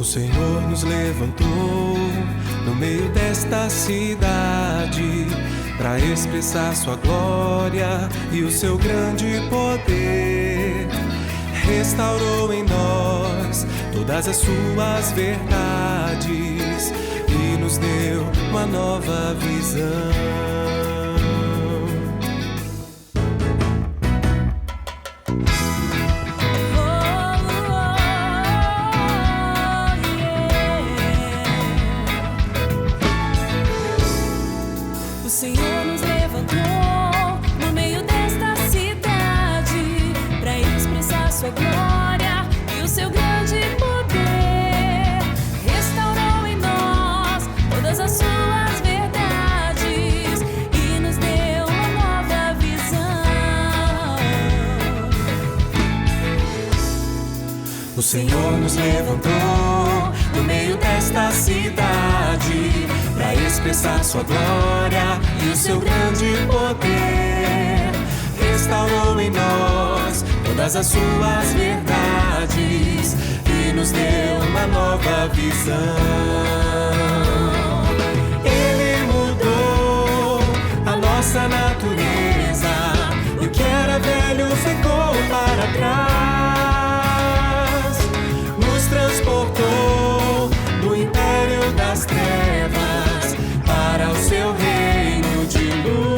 Senhor nos levantou no meio desta cidade para expressar sua glória e o seu grande poder. Restaurou em nós todas as suas verdades e nos deu uma nova visão. O Senhor nos levantou no meio desta cidade para expressar sua glória e o seu grande poder. Restaurou em nós todas as suas verdades e nos deu uma nova visão. O Senhor nos levantou no meio desta cidade para expressar sua glória e o seu grande poder. Restaurou em nós todas as suas verdades e nos deu uma nova visão. Ele mudou a nossa natureza e o que era velho ficou para trás. Nos transportou do império das trevas para o seu reino de luz.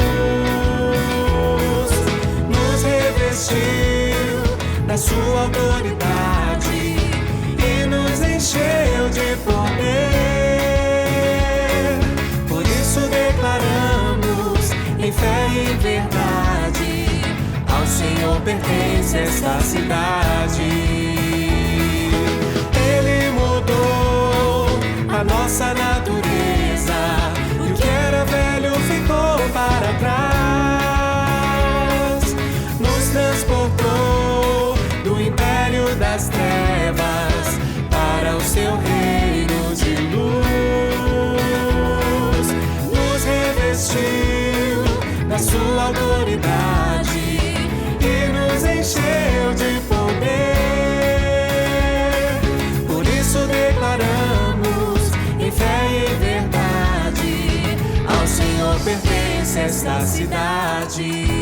Nos revestiu da sua autoridade e nos encheu de poder. Por isso declaramos em fé e verdade: ao Senhor pertence esta cidade. Ele mudou a nossa natureza e o que era velho ficou para trás. Nos transportou do império das trevas para o seu reino de luz. Nos revestiu da sua autoridade e nos encheu de poder. Por isso declaramos em fé e verdade: ao Senhor pertence esta cidade.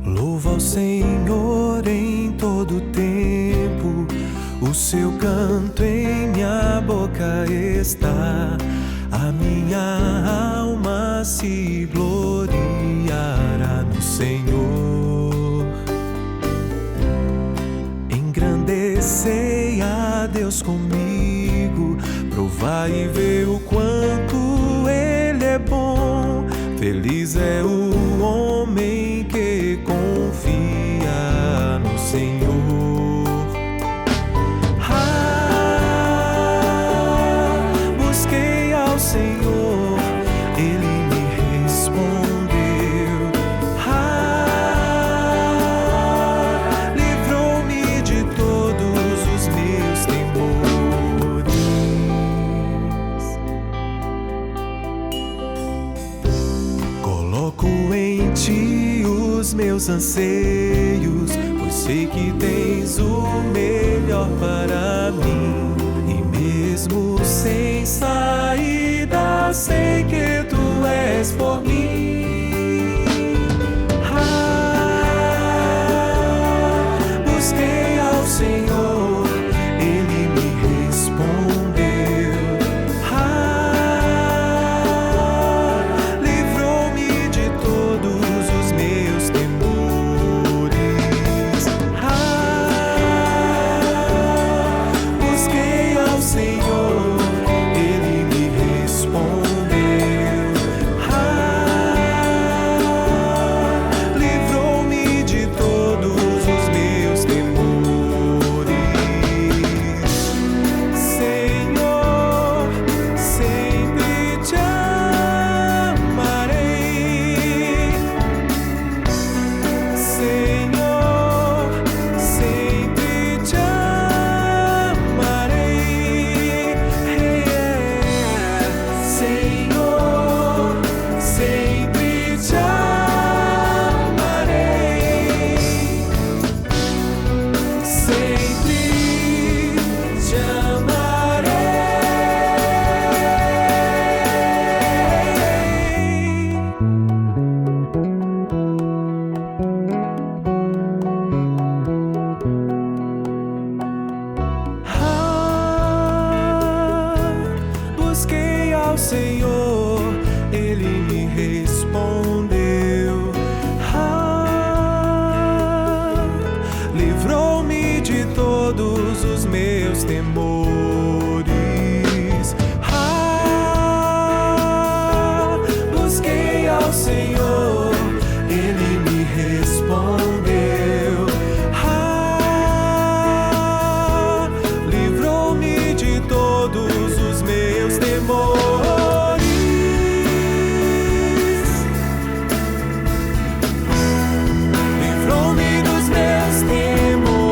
Louva ao Senhor em todo tempo, o seu canto em minha boca está. A minha alma se gloriará no Senhor. Engrandecei a Deus comigo, provai e vê o quanto Ele é bom. Feliz é o homem que confia no Senhor. Busquei ao Senhor, Ele me respondeu. Livrou-me de todos os meus temores. Coloco em Ti os meus anseios, pois sei que tens o melhor para mim. E mesmo sem saída, sei que Tu és por mim. Busquei ao Senhor, Ele me respondeu. Livrou-me de todos os meus temores. Livrou-me dos meus temores.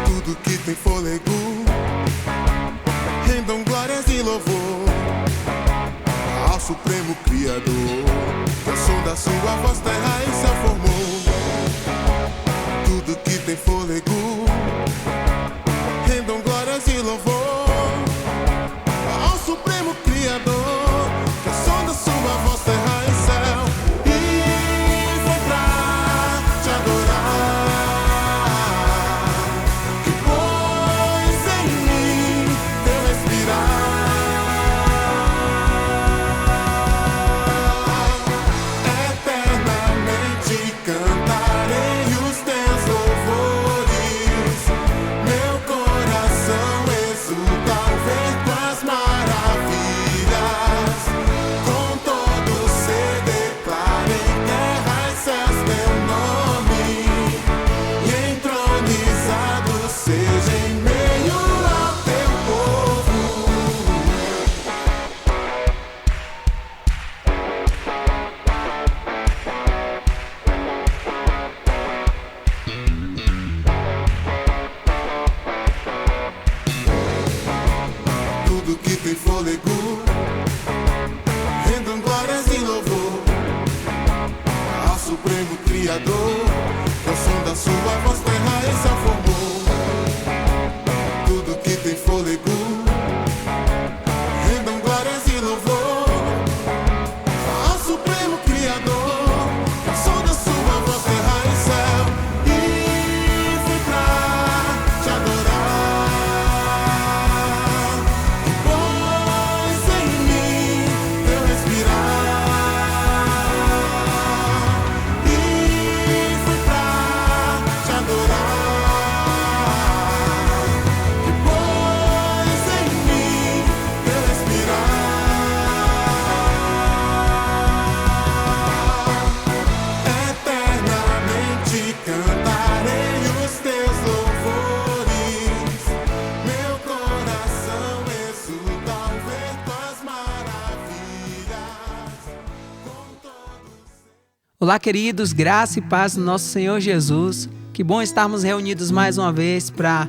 Tudo que tem fôlego, rendam glórias e louvor ao Supremo Criador, que ao som da sua voz terra e céu formou. Tudo que tem fôlego, rendam glórias e louvor ao Supremo Criador, que ao som da sua voz terra e céu. E foi pra te adorar que pôs em mim teu respirar. Eternamente cantarei os teus louvores. Meu coração exulta ao ver tuas maravilhas. Com todo ser declara em terra e céus teu nome, e entronizado seja em meio ao teu povo. Tudo que tem fôlego, rendam glórias e louvor ao Supremo Criador, que ao som da sua voz terra e céu formou. Tudo que tem fôlego, rendam glórias e louvor ao Supremo Criador, que ao som da sua voz terra e céu. E fui pra te adorar, que pôs em mim teu respirar. E fui pra te adorar, que pôs em mim teu respirar. Eternamente cantarei os teus louvores. Meu coração exulta ao ver tuas maravilhas. Com todos. Olá, queridos, graça e paz no nosso Senhor Jesus. Que bom estarmos reunidos mais uma vez para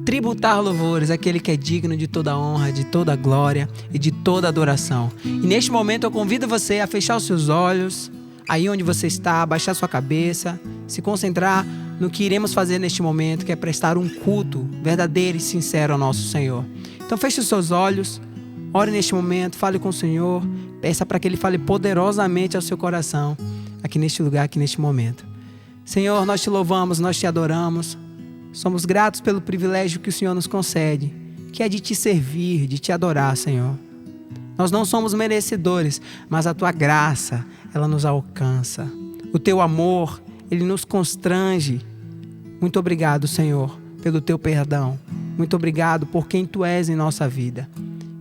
tributar louvores àquele que é digno de toda honra, de toda glória e de toda adoração. E neste momento eu convido você a fechar os seus olhos, aí onde você está, abaixar sua cabeça, se concentrar no que iremos fazer neste momento, que é prestar um culto verdadeiro e sincero ao nosso Senhor. Então feche os seus olhos, ore neste momento, fale com o Senhor, peça para que Ele fale poderosamente ao seu coração, aqui neste lugar, aqui neste momento. Senhor, nós te louvamos, nós te adoramos, somos gratos pelo privilégio que o Senhor nos concede, que é de te servir, de te adorar, Senhor. Nós não somos merecedores, mas a tua graça, ela nos alcança. O teu amor, ele nos constrange. Muito obrigado, Senhor, pelo teu perdão. Muito obrigado por quem tu és em nossa vida.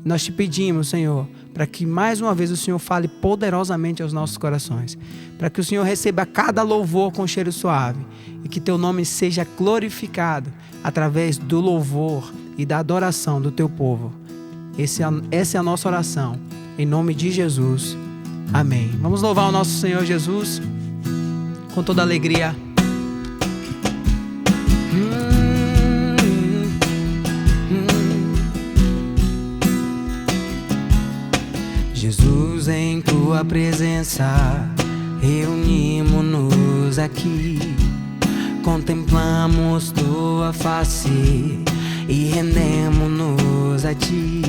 Nós te pedimos, Senhor, para que mais uma vez o Senhor fale poderosamente aos nossos corações, para que o Senhor receba cada louvor com cheiro suave e que teu nome seja glorificado através do louvor e da adoração do teu povo. Essa é a nossa oração, em nome de Jesus. Amém. Vamos louvar o nosso Senhor Jesus com toda alegria. Jesus, em tua presença reunimos-nos aqui, contemplamos tua face e rendemos-nos a ti,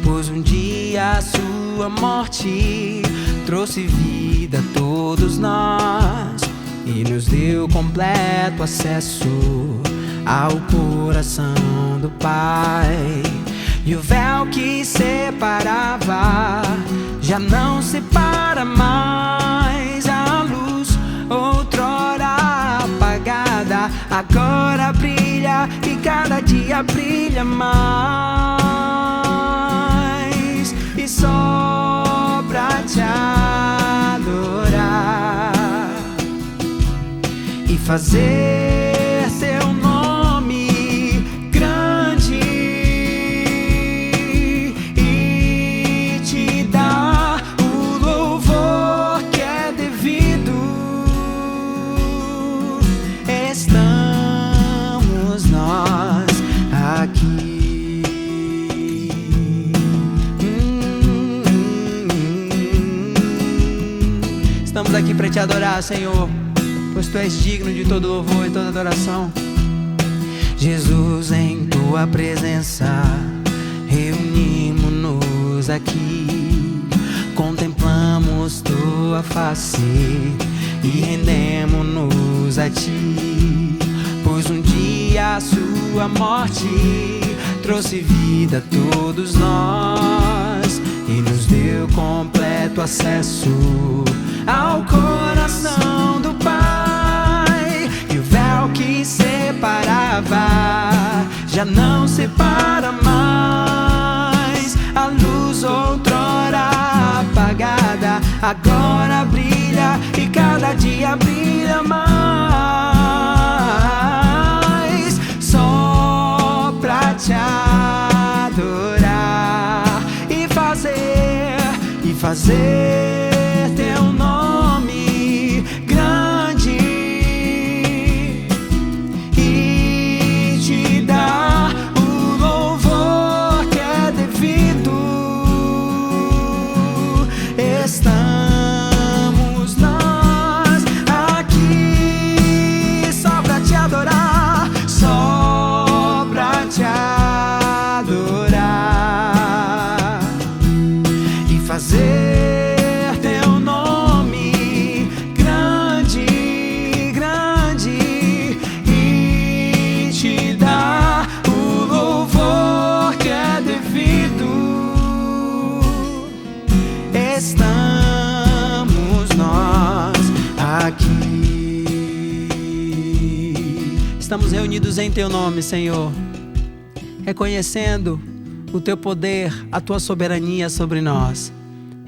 pois um dia a sua morte trouxe vida vida a todos nós e nos deu completo acesso ao coração do Pai. E o véu que separava já não separa mais. A luz, outrora apagada, agora brilha e cada dia brilha mais. E só pra te adorar e fazer seu nome grande e te dar o louvor que é devido. Estamos nós aqui. Estamos aqui para te adorar, Senhor, pois Tu és digno de todo louvor e toda adoração. Jesus, em Tua presença reunimos-nos aqui, contemplamos Tua face e rendemos-nos a Ti, pois um dia a Sua morte trouxe vida a todos nós e nos deu completo acesso ao coração do Pai. E o véu que separava já não separa mais. A luz outrora apagada agora brilha e cada dia brilha mais. Só pra te adorar e fazer Teu nome grande e te dar o louvor que é devido. Estamos nós aqui só pra te adorar, só pra te adorar e fazer Teu nome grande, grande e te dar o louvor que é devido. Estamos nós aqui. Estamos reunidos em Teu nome, Senhor, reconhecendo o Teu poder, a Tua soberania sobre nós.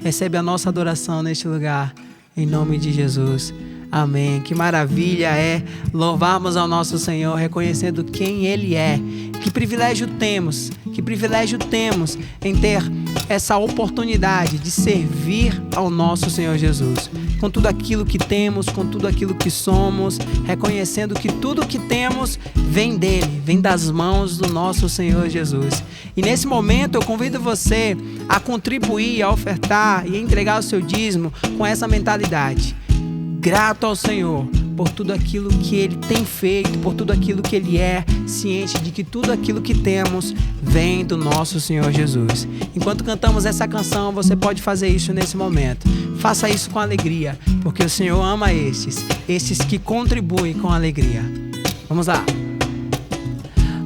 Recebe a nossa adoração neste lugar, em nome de Jesus. Amém. Que maravilha é louvarmos ao nosso Senhor, reconhecendo quem Ele é. Que privilégio temos em ter essa oportunidade de servir ao nosso Senhor Jesus. Com tudo aquilo que temos, com tudo aquilo que somos, reconhecendo que tudo que temos vem dele, vem das mãos do nosso Senhor Jesus. E nesse momento eu convido você a contribuir, a ofertar e a entregar o seu dízimo com essa mentalidade. Grato ao Senhor por tudo aquilo que Ele tem feito, por tudo aquilo que Ele é, ciente de que tudo aquilo que temos vem do nosso Senhor Jesus. Enquanto cantamos essa canção, você pode fazer isso nesse momento. Faça isso com alegria, porque o Senhor ama esses que contribuem com alegria. Vamos lá.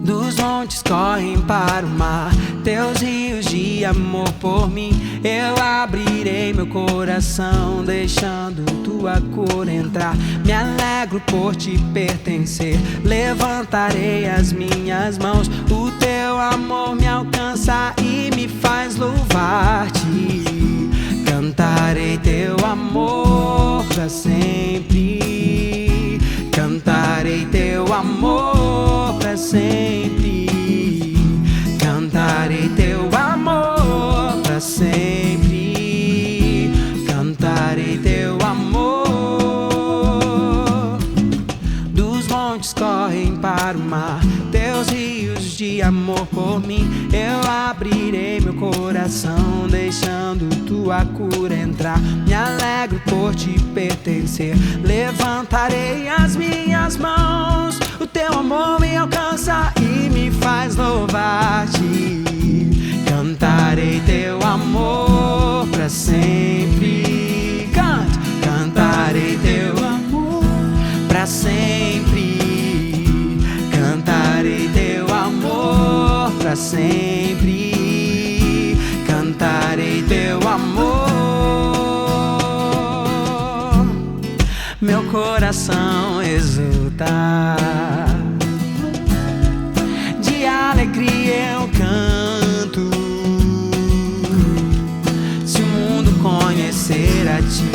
Dos montes correm para o mar, Teus rios de amor por mim. Eu abrirei meu coração, deixando Tua cor entrar. Me alegro por Te pertencer, levantarei as minhas mãos. O Teu amor me alcança e me faz louvar-Te. Cantarei Teu amor pra sempre. Cantarei Teu amor pra sempre. Cantarei Teu amor pra sempre. Cantarei Teu amor. Dos montes correm para o mar, Teus rios de amor por mim. Eu abrirei meu coração, deixando Tua cura entrar. Me alegro por Te pertencer, levantarei as minhas mãos. O Teu amor me alcança e me faz louvar-Te. Cantarei Teu amor pra sempre. Cante. sempre. Cantarei teu amor, meu coração exulta. De alegria eu canto, se o mundo conhecer a ti,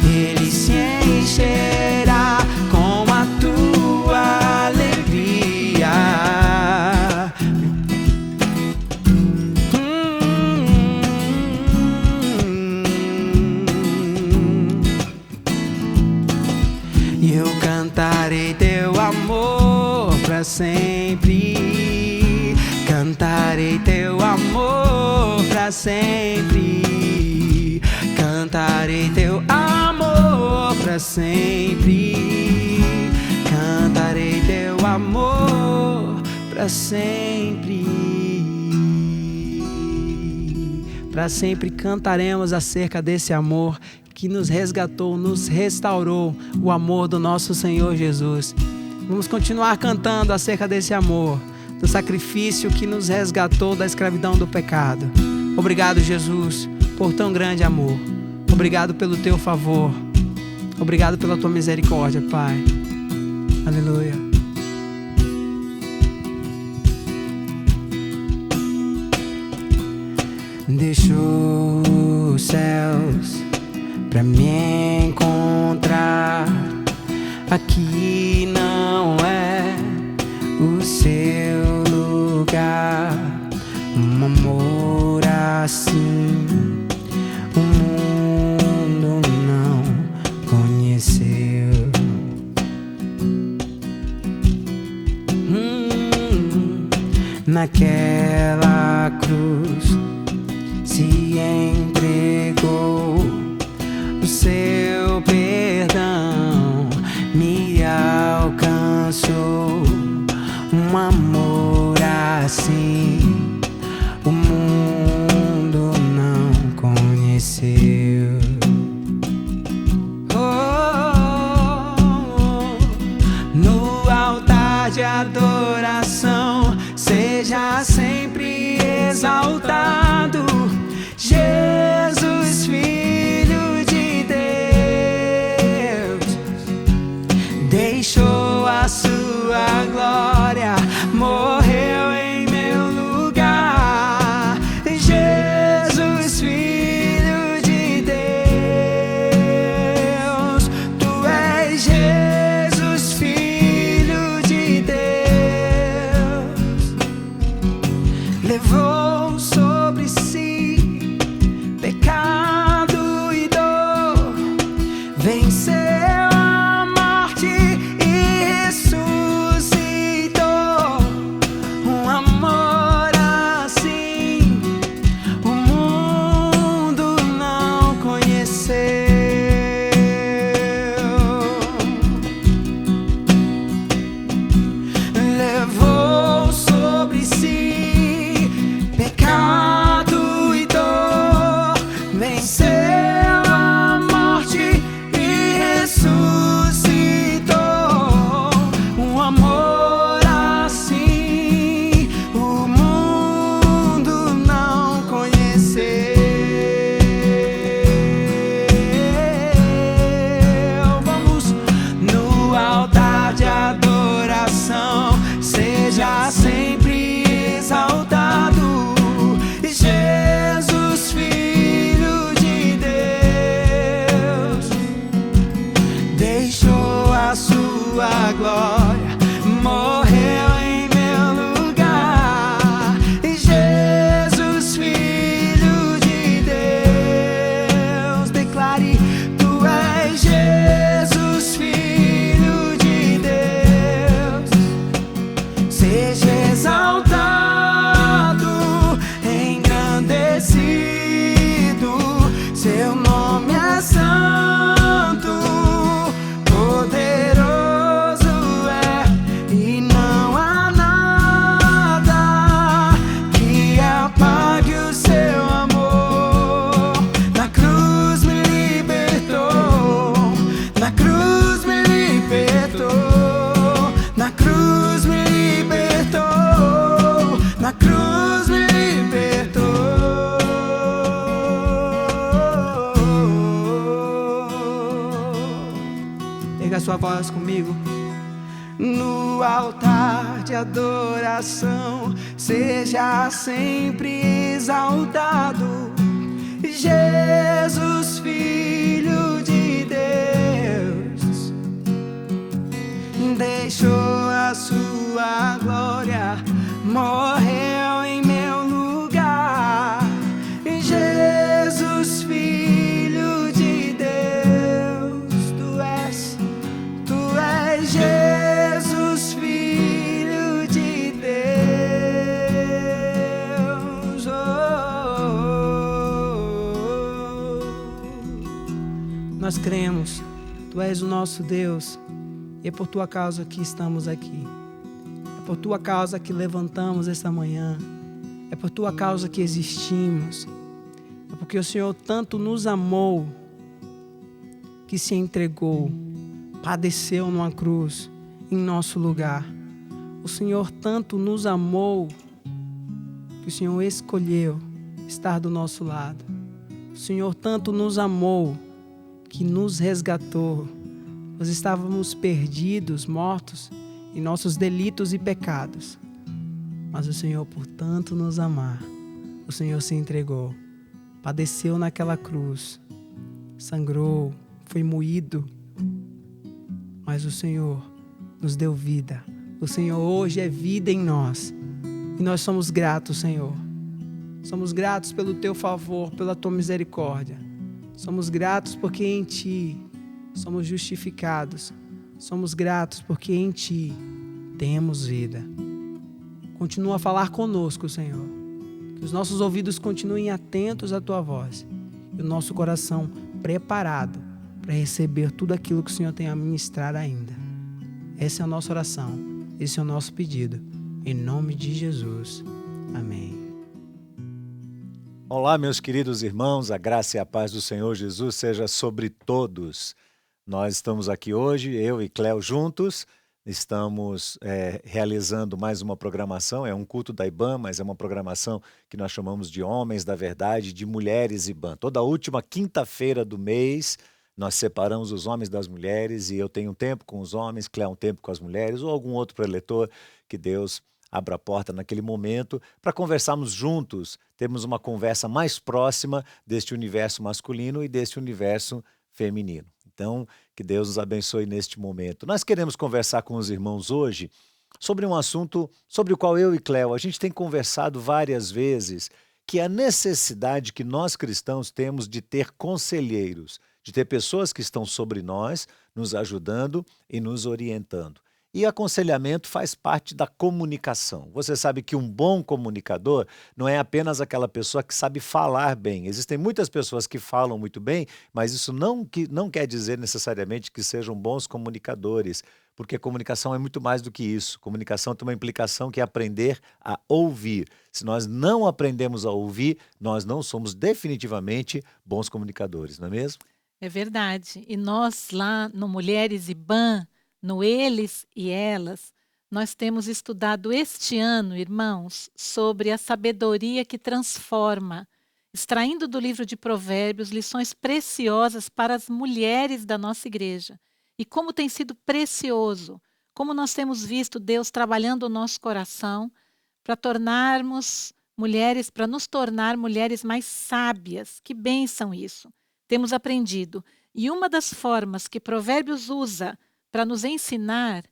ele se encherá com a tua alegria. E eu cantarei teu amor pra sempre. Cantarei teu amor pra sempre. Cantarei teu amor pra sempre. Cantarei teu amor pra sempre. Para sempre cantaremos acerca desse amor que nos resgatou, nos restaurou, o amor do nosso Senhor Jesus. Vamos continuar cantando acerca desse amor, do sacrifício que nos resgatou da escravidão do pecado. Obrigado, Jesus, por tão grande amor. Obrigado pelo teu favor. Obrigado pela tua misericórdia, Pai. Aleluia. Deixou os céus pra me encontrar. Aqui não é o seu lugar. Um amor assim o mundo não conheceu. Naquela cruz se entregou, o seu perdão me alcançou. Um amor assim o mundo não conheceu. No altar de adoração seja sempre exaltado Jesus, Filho de Deus. Deixou a sua glória, morreu em meu lugar. Jesus, Filho de Deus. Tu és Jesus, Filho de Deus. Levou sobre si pecado e dor, venceu a morte e ressuscitou. Um amor assim o mundo não conheceu. Levou sobre si pecado e dor, venceu a morte e ressuscitou. Um amor assim o mundo não conheceu. Vamos no altar de adoração, seja sempre exaltado Jesus, Filho de Deus. Deixou a sua glória, morreu em meu lugar. Jesus, Filho de Deus. Declare: tu és Jesus, Filho de Deus. Seja exaltado, engrandecido, seu nome é santo, poderoso Erga sua voz comigo. No altar de adoração, seja sempre exaltado, Jesus, Filho de Deus, deixou a sua glória, morreu em meu lugar. Jesus, Filho de Deus, tu és Jesus, Filho de Deus. Nós cremos, tu és o nosso Deus, e é por tua causa que estamos aqui. É por tua causa que levantamos esta manhã. É por tua causa que existimos. É porque o Senhor tanto nos amou que se entregou, padeceu numa cruz em nosso lugar. O Senhor tanto nos amou que o Senhor escolheu estar do nosso lado. O Senhor tanto nos amou que nos resgatou. Nós estávamos perdidos, mortos em nossos delitos e pecados. Mas o Senhor, por tanto nos amar, o Senhor se entregou, padeceu naquela cruz, sangrou, foi moído, mas o Senhor nos deu vida. O Senhor hoje é vida em nós e nós somos gratos, Senhor. Somos gratos pelo teu favor, pela tua misericórdia. Somos gratos porque em ti somos justificados. Somos gratos porque em ti temos vida. Continua a falar conosco, Senhor. Que os nossos ouvidos continuem atentos à tua voz e o nosso coração preparado para receber tudo aquilo que o Senhor tem a ministrar ainda. Essa é a nossa oração, esse é o nosso pedido. Em nome de Jesus. Amém. Olá, meus queridos irmãos, a graça e a paz do Senhor Jesus seja sobre todos. Nós estamos aqui hoje, eu e Cléo juntos, estamos realizando mais uma programação, é um culto da IBAN, mas é uma programação que nós chamamos de Homens da Verdade, de Mulheres IBAN. Toda última quinta-feira do mês, nós separamos os homens das mulheres e eu tenho um tempo com os homens, Cléo um tempo com as mulheres ou algum outro preletor que Deus abra a porta naquele momento para conversarmos juntos, termos uma conversa mais próxima deste universo masculino e deste universo feminino. Então, que Deus nos abençoe neste momento. Nós queremos conversar com os irmãos hoje sobre um assunto sobre o qual eu e Cléo, a gente tem conversado várias vezes, que é a necessidade que nós cristãos temos de ter conselheiros, de ter pessoas que estão sobre nós, nos ajudando e nos orientando. E aconselhamento faz parte da comunicação. Você sabe que um bom comunicador não é apenas aquela pessoa que sabe falar bem. Existem muitas pessoas que falam muito bem, mas isso não quer dizer necessariamente que sejam bons comunicadores, porque a comunicação é muito mais do que isso. Comunicação tem uma implicação que é aprender a ouvir. Se nós não aprendemos a ouvir, nós não somos definitivamente bons comunicadores, não é mesmo? É verdade. E nós lá no Mulheres IBAN, no Eles e Elas, nós temos estudado este ano, irmãos, sobre a sabedoria que transforma, extraindo do livro de Provérbios lições preciosas para as mulheres da nossa igreja. E como tem sido precioso, como nós temos visto Deus trabalhando o nosso coração para tornarmos mulheres, para nos tornar mulheres mais sábias. Que bênção isso! Temos aprendido. E uma das formas que Provérbios usa para nos ensinar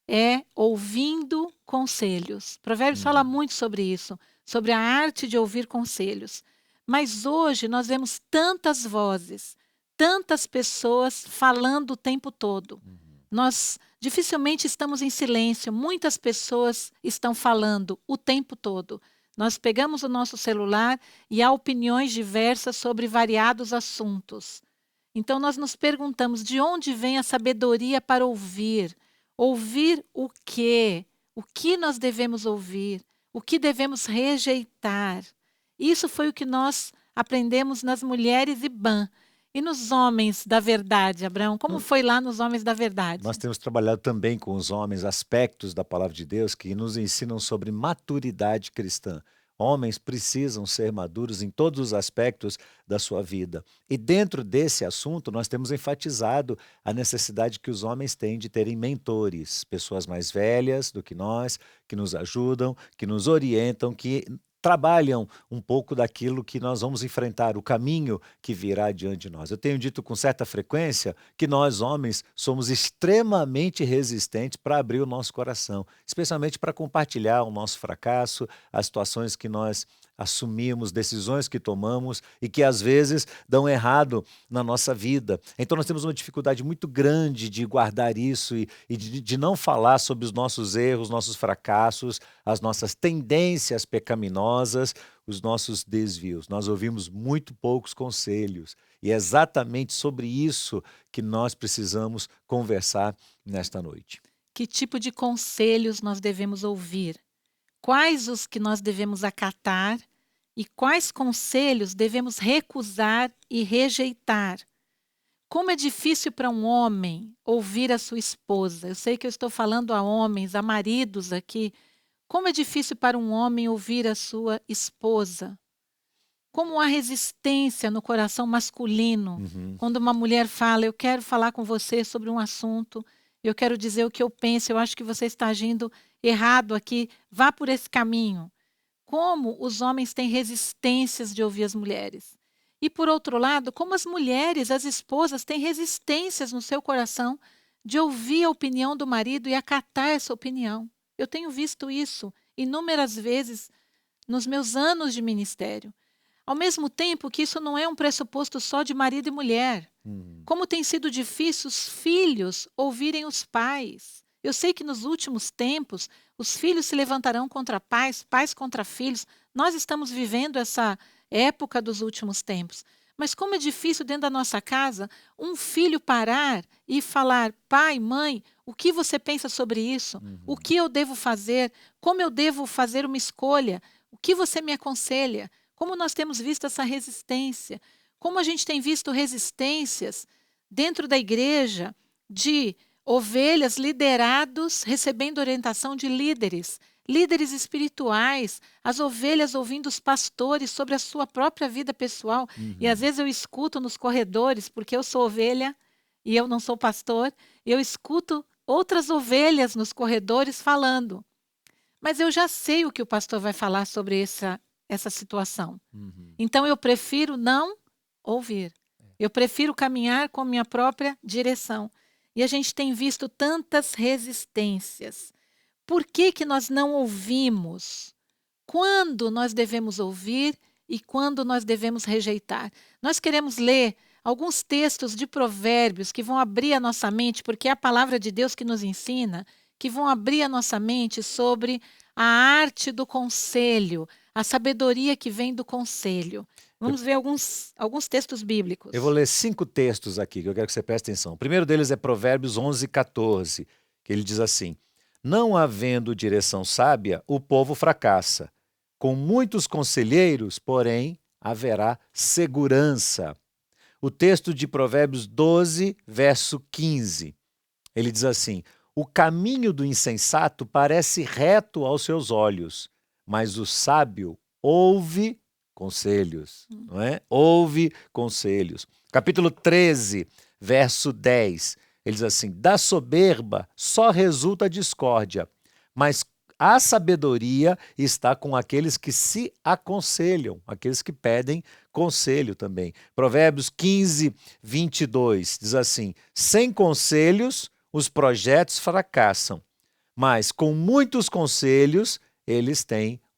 é ouvindo conselhos. Provérbios fala muito sobre isso, sobre a arte de ouvir conselhos. Mas hoje nós vemos tantas vozes, tantas pessoas falando o tempo todo. Nós dificilmente estamos em silêncio, muitas pessoas estão falando o tempo todo. Nós pegamos o nosso celular e há opiniões diversas sobre variados assuntos. Então nós nos perguntamos de onde vem a sabedoria para ouvir. Ouvir o quê? O que nós devemos ouvir? O que devemos rejeitar? Isso foi o que nós aprendemos nas Mulheres IBAN. E nos Homens da Verdade, Abraão? Como foi lá nos Homens da Verdade? Nós temos trabalhado também com os homens aspectos da palavra de Deus que nos ensinam sobre maturidade cristã. Homens precisam ser maduros em todos os aspectos da sua vida. E dentro desse assunto, nós temos enfatizado a necessidade que os homens têm de terem mentores, pessoas mais velhas do que nós, que nos ajudam, que nos orientam, que trabalham um pouco daquilo que nós vamos enfrentar, o caminho que virá diante de nós. Eu tenho dito com certa frequência que nós, homens, somos extremamente resistentes para abrir o nosso coração, especialmente para compartilhar o nosso fracasso, as situações que nós assumimos, decisões que tomamos e que às vezes dão errado na nossa vida. Então nós temos uma dificuldade muito grande de guardar isso e de não falar sobre os nossos erros, nossos fracassos, as nossas tendências pecaminosas, os nossos desvios. Nós ouvimos muito poucos conselhos e é exatamente sobre isso que nós precisamos conversar nesta noite. Que tipo de conselhos nós devemos ouvir? Quais os que nós devemos acatar e quais conselhos devemos recusar e rejeitar? Como é difícil para um homem ouvir a sua esposa. Eu sei que eu estou falando a homens, a maridos aqui. Como é difícil para um homem ouvir a sua esposa. Como há resistência no coração masculino quando uma mulher fala, eu quero falar com você sobre um assunto, eu quero dizer o que eu penso, eu acho que você está agindo errado aqui, vá por esse caminho. Como os homens têm resistências de ouvir as mulheres. E por outro lado, como as mulheres, as esposas, têm resistências no seu coração de ouvir a opinião do marido e acatar essa opinião. Eu tenho visto isso inúmeras vezes nos meus anos de ministério. Ao mesmo tempo que isso não é um pressuposto só de marido e mulher. Como tem sido difícil os filhos ouvirem os pais. Eu sei que nos últimos tempos os filhos se levantarão contra pais, pais contra filhos. Nós estamos vivendo essa época dos últimos tempos. Mas como é difícil dentro da nossa casa um filho parar e falar, pai, mãe, o que você pensa sobre isso? O que eu devo fazer? Como eu devo fazer uma escolha? O que você me aconselha? Como nós temos visto essa resistência? Como a gente tem visto resistências dentro da igreja de ovelhas liderados recebendo orientação de líderes, líderes espirituais, as ovelhas ouvindo os pastores sobre a sua própria vida pessoal. E às vezes eu escuto nos corredores, porque eu sou ovelha e eu não sou pastor, eu escuto outras ovelhas nos corredores falando. Mas eu já sei o que o pastor vai falar sobre essa situação. Então eu prefiro não ouvir. Eu prefiro caminhar com a minha própria direção. E a gente tem visto tantas resistências. Por que que nós não ouvimos? Quando nós devemos ouvir e quando nós devemos rejeitar? Nós queremos ler alguns textos de Provérbios que vão abrir a nossa mente, porque é a palavra de Deus que nos ensina, que vão abrir a nossa mente sobre a arte do conselho, a sabedoria que vem do conselho. Vamos ver alguns textos bíblicos. Eu vou ler 5 textos aqui, que eu quero que você preste atenção. O primeiro deles é Provérbios 11:14, que ele diz assim: não havendo direção sábia, o povo fracassa. Com muitos conselheiros, porém, haverá segurança. O texto de Provérbios 12, verso 15, ele diz assim: o caminho do insensato parece reto aos seus olhos, mas o sábio ouve conselhos, não é? Ouve conselhos. Capítulo 13, verso 10, ele diz assim: da soberba só resulta discórdia, mas a sabedoria está com aqueles que se aconselham, aqueles que pedem conselho também. Provérbios 15, 22 diz assim: sem conselhos os projetos fracassam, mas com muitos conselhos eles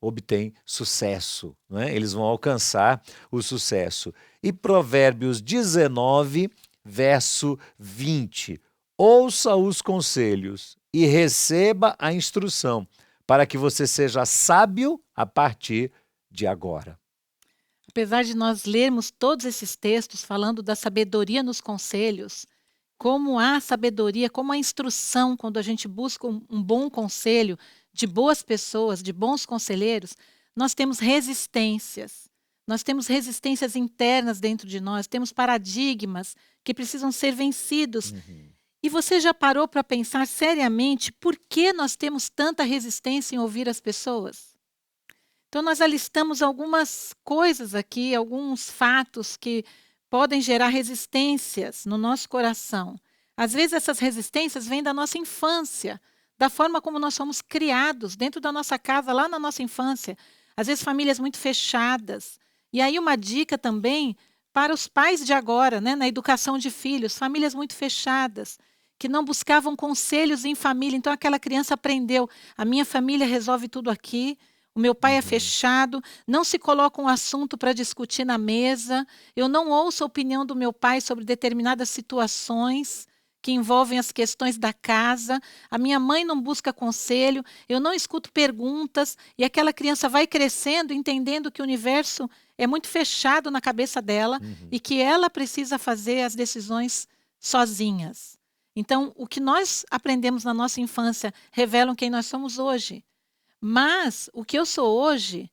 obtêm sucesso, não é? Eles vão alcançar o sucesso. E Provérbios 19, verso 20: ouça os conselhos e receba a instrução, para que você seja sábio a partir de agora. Apesar de nós lermos todos esses textos falando da sabedoria nos conselhos, como há sabedoria, como há instrução quando a gente busca um bom conselho de boas pessoas, de bons conselheiros, nós temos resistências. Nós temos resistências internas dentro de nós, temos paradigmas que precisam ser vencidos. E você já parou para pensar seriamente por que nós temos tanta resistência em ouvir as pessoas? Então, nós alistamos algumas coisas aqui, alguns fatos que podem gerar resistências no nosso coração. Às vezes, essas resistências vêm da nossa infância, da forma como nós fomos criados dentro da nossa casa, lá na nossa infância. Às vezes, famílias muito fechadas. E aí, uma dica também para os pais de agora, né, na educação de filhos, famílias muito fechadas, que não buscavam conselhos em família. Então, aquela criança aprendeu: a minha família resolve tudo aqui, o meu pai é fechado, não se coloca um assunto para discutir na mesa, eu não ouço a opinião do meu pai sobre determinadas situações que envolvem as questões da casa, a minha mãe não busca conselho, eu não escuto perguntas, e aquela criança vai crescendo entendendo que o universo é muito fechado na cabeça dela e que ela precisa fazer as decisões sozinhas. Então, o que nós aprendemos na nossa infância revelam quem nós somos hoje. Mas o que eu sou hoje,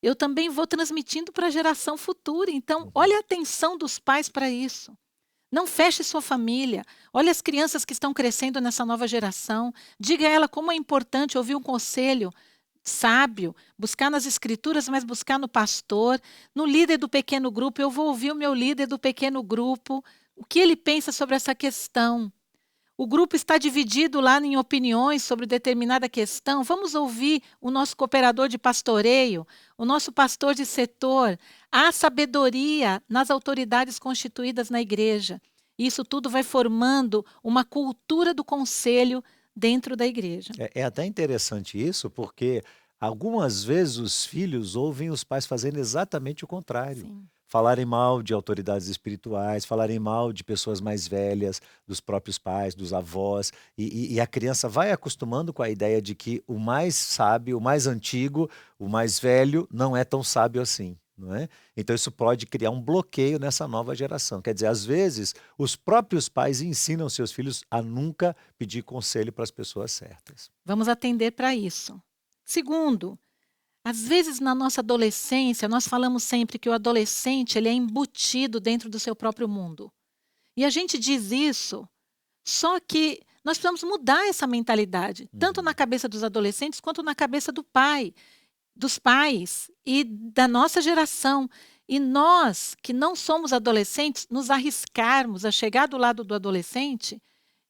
eu também vou transmitindo para a geração futura. Então, olha a atenção dos pais para isso. Não feche sua família. Olha as crianças que estão crescendo nessa nova geração. Diga a ela como é importante ouvir um conselho sábio, buscar nas escrituras, mas buscar no pastor, no líder do pequeno grupo. Eu vou ouvir o meu líder do pequeno grupo, o que ele pensa sobre essa questão. O grupo está dividido lá em opiniões sobre determinada questão. Vamos ouvir o nosso cooperador de pastoreio, o nosso pastor de setor. Há sabedoria nas autoridades constituídas na igreja. Isso tudo vai formando uma cultura do conselho dentro da igreja. É até interessante isso, porque algumas vezes os filhos ouvem os pais fazendo exatamente o contrário. Sim. Falarem mal de autoridades espirituais, falarem mal de pessoas mais velhas, dos próprios pais, dos avós, e a criança vai acostumando com a ideia de que o mais sábio, o mais antigo, o mais velho, não é tão sábio assim, não é? Então isso pode criar um bloqueio nessa nova geração. Quer dizer, às vezes, os próprios pais ensinam seus filhos a nunca pedir conselho para as pessoas certas. Vamos atender para isso. Segundo, às vezes na nossa adolescência, nós falamos sempre que o adolescente ele é embutido dentro do seu próprio mundo. E a gente diz isso, só que nós precisamos mudar essa mentalidade, tanto na cabeça dos adolescentes quanto na cabeça do pai, dos pais e da nossa geração. E nós, que não somos adolescentes, nos arriscarmos a chegar do lado do adolescente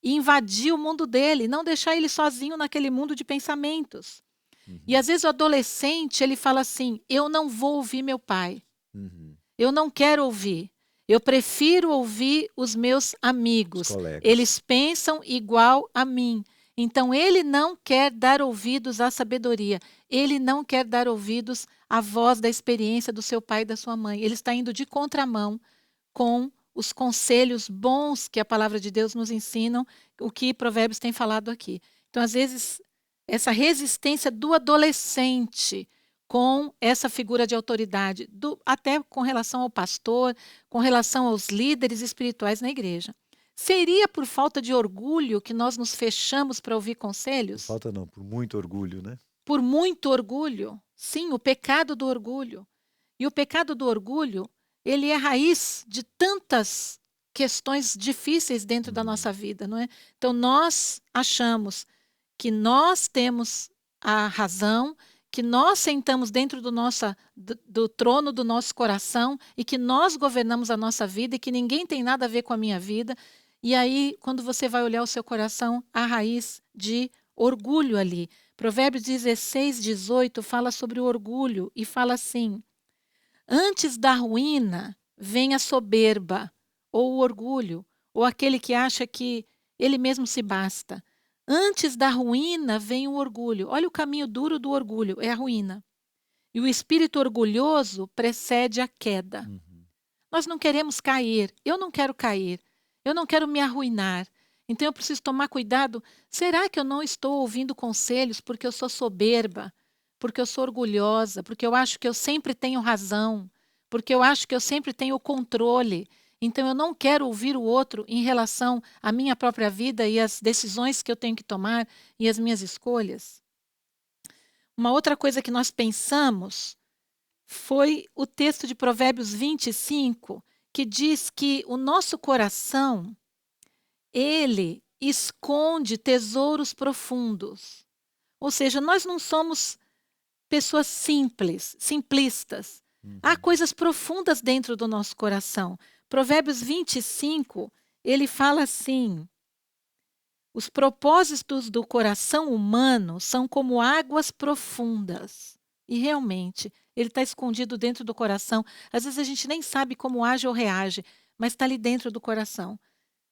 e invadir o mundo dele, não deixar ele sozinho naquele mundo de pensamentos. E às vezes o adolescente, ele fala assim: eu não vou ouvir meu pai. Eu não quero ouvir. Eu prefiro ouvir os meus amigos. Eles pensam igual a mim. Então ele não quer dar ouvidos à sabedoria. Ele não quer dar ouvidos à voz da experiência do seu pai e da sua mãe. Ele está indo de contramão com os conselhos bons que a palavra de Deus nos ensinam, o que Provérbios tem falado aqui. Então, às vezes, essa resistência do adolescente com essa figura de autoridade, até com relação ao pastor, com relação aos líderes espirituais na igreja. Seria por falta de orgulho que nós nos fechamos para ouvir conselhos? Por falta não, por muito orgulho, né? Por muito orgulho. Sim, o pecado do orgulho. E o pecado do orgulho, ele é raiz de tantas questões difíceis dentro da nossa vida, não é? Então, nós achamos que nós temos a razão, que nós sentamos dentro do trono do nosso coração e que nós governamos a nossa vida e que ninguém tem nada a ver com a minha vida. E aí, quando você vai olhar o seu coração, há raiz de orgulho ali. Provérbios 16:18 fala sobre o orgulho e fala assim: antes da ruína vem a soberba, ou o orgulho, ou aquele que acha que ele mesmo se basta. Antes da ruína vem o orgulho. Olha o caminho duro do orgulho, é a ruína. E o espírito orgulhoso precede a queda. Nós não queremos cair, eu não quero cair, eu não quero me arruinar. Então eu preciso tomar cuidado. Será que eu não estou ouvindo conselhos porque eu sou soberba, porque eu sou orgulhosa, porque eu acho que eu sempre tenho razão, porque eu acho que eu sempre tenho o controle? Então, eu não quero ouvir o outro em relação à minha própria vida e às decisões que eu tenho que tomar e as minhas escolhas. Uma outra coisa que nós pensamos foi o texto de Provérbios 25, que diz que o nosso coração, ele esconde tesouros profundos. Ou seja, nós não somos pessoas simples, simplistas. Há coisas profundas dentro do nosso coração. Provérbios 25, ele fala assim: os propósitos do coração humano são como águas profundas. E realmente, ele está escondido dentro do coração. Às vezes a gente nem sabe como age ou reage, mas está ali dentro do coração.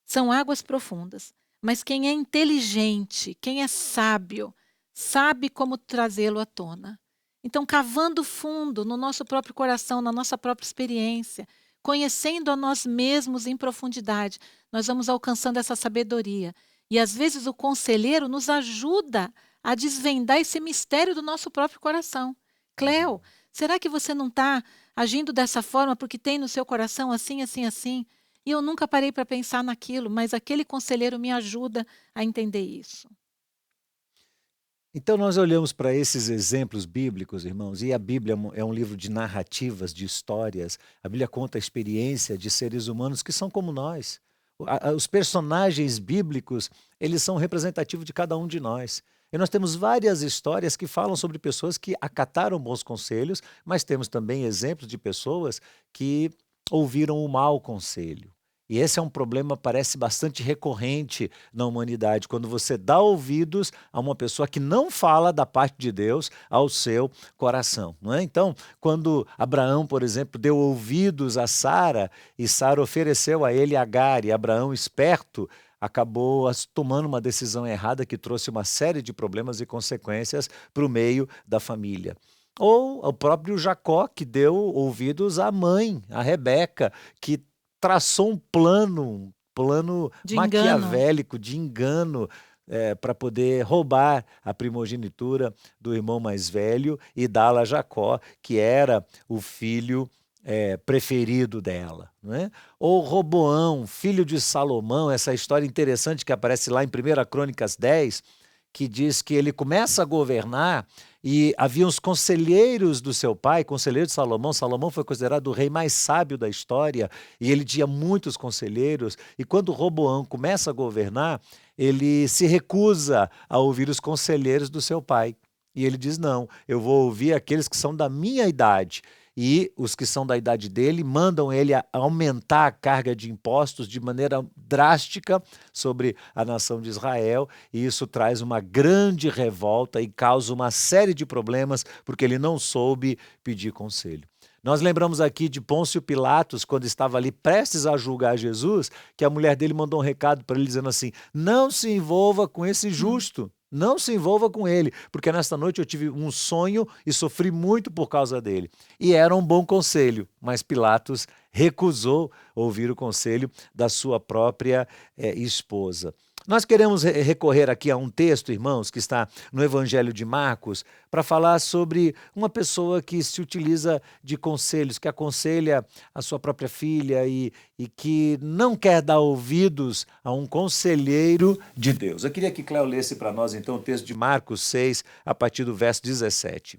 São águas profundas. Mas quem é inteligente, quem é sábio, sabe como trazê-lo à tona. Então, cavando fundo no nosso próprio coração, na nossa própria experiência, conhecendo a nós mesmos em profundidade, nós vamos alcançando essa sabedoria. E às vezes o conselheiro nos ajuda a desvendar esse mistério do nosso próprio coração. Cleo, será que você não está agindo dessa forma porque tem no seu coração assim, assim, assim? E eu nunca parei para pensar naquilo, mas aquele conselheiro me ajuda a entender isso. Então nós olhamos para esses exemplos bíblicos, irmãos, e a Bíblia é um livro de narrativas, de histórias. A Bíblia conta a experiência de seres humanos que são como nós. Os personagens bíblicos, eles são representativos de cada um de nós. E nós temos várias histórias que falam sobre pessoas que acataram bons conselhos, mas temos também exemplos de pessoas que ouviram o mau conselho. E esse é um problema, parece bastante recorrente na humanidade, quando você dá ouvidos a uma pessoa que não fala da parte de Deus ao seu coração, não é? Então, quando Abraão, por exemplo, deu ouvidos a Sara e Sara ofereceu a ele Agar, e Abraão, esperto, acabou tomando uma decisão errada que trouxe uma série de problemas e consequências para o meio da família. Ou o próprio Jacó, que deu ouvidos à mãe, a Rebeca, que traçou um plano De maquiavélico de engano para poder roubar a primogenitura do irmão mais velho e dá-la a Jacó, que era o filho preferido dela. Não é? Ou Roboão, filho de Salomão, essa história interessante que aparece lá em 1 Crônicas 10, que diz que ele começa a governar e havia os conselheiros do seu pai, conselheiros de Salomão. Salomão foi considerado o rei mais sábio da história e ele tinha muitos conselheiros. E quando Roboão começa a governar, ele se recusa a ouvir os conselheiros do seu pai. E ele diz, não, eu vou ouvir aqueles que são da minha idade. E os que são da idade dele mandam ele a aumentar a carga de impostos de maneira drástica sobre a nação de Israel, e isso traz uma grande revolta e causa uma série de problemas, porque ele não soube pedir conselho. Nós lembramos aqui de Pôncio Pilatos, quando estava ali prestes a julgar Jesus, que a mulher dele mandou um recado para ele dizendo assim, não se envolva com esse justo. Não se envolva com ele, porque nesta noite eu tive um sonho e sofri muito por causa dele. E era um bom conselho, mas Pilatos recusou ouvir o conselho da sua própria esposa. Nós queremos recorrer aqui a um texto, irmãos, que está no Evangelho de Marcos, para falar sobre uma pessoa que se utiliza de conselhos, que aconselha a sua própria filha e que não quer dar ouvidos a um conselheiro de Deus. Eu queria que Cléo lesse para nós, então, o texto de Marcos 6, a partir do verso 17.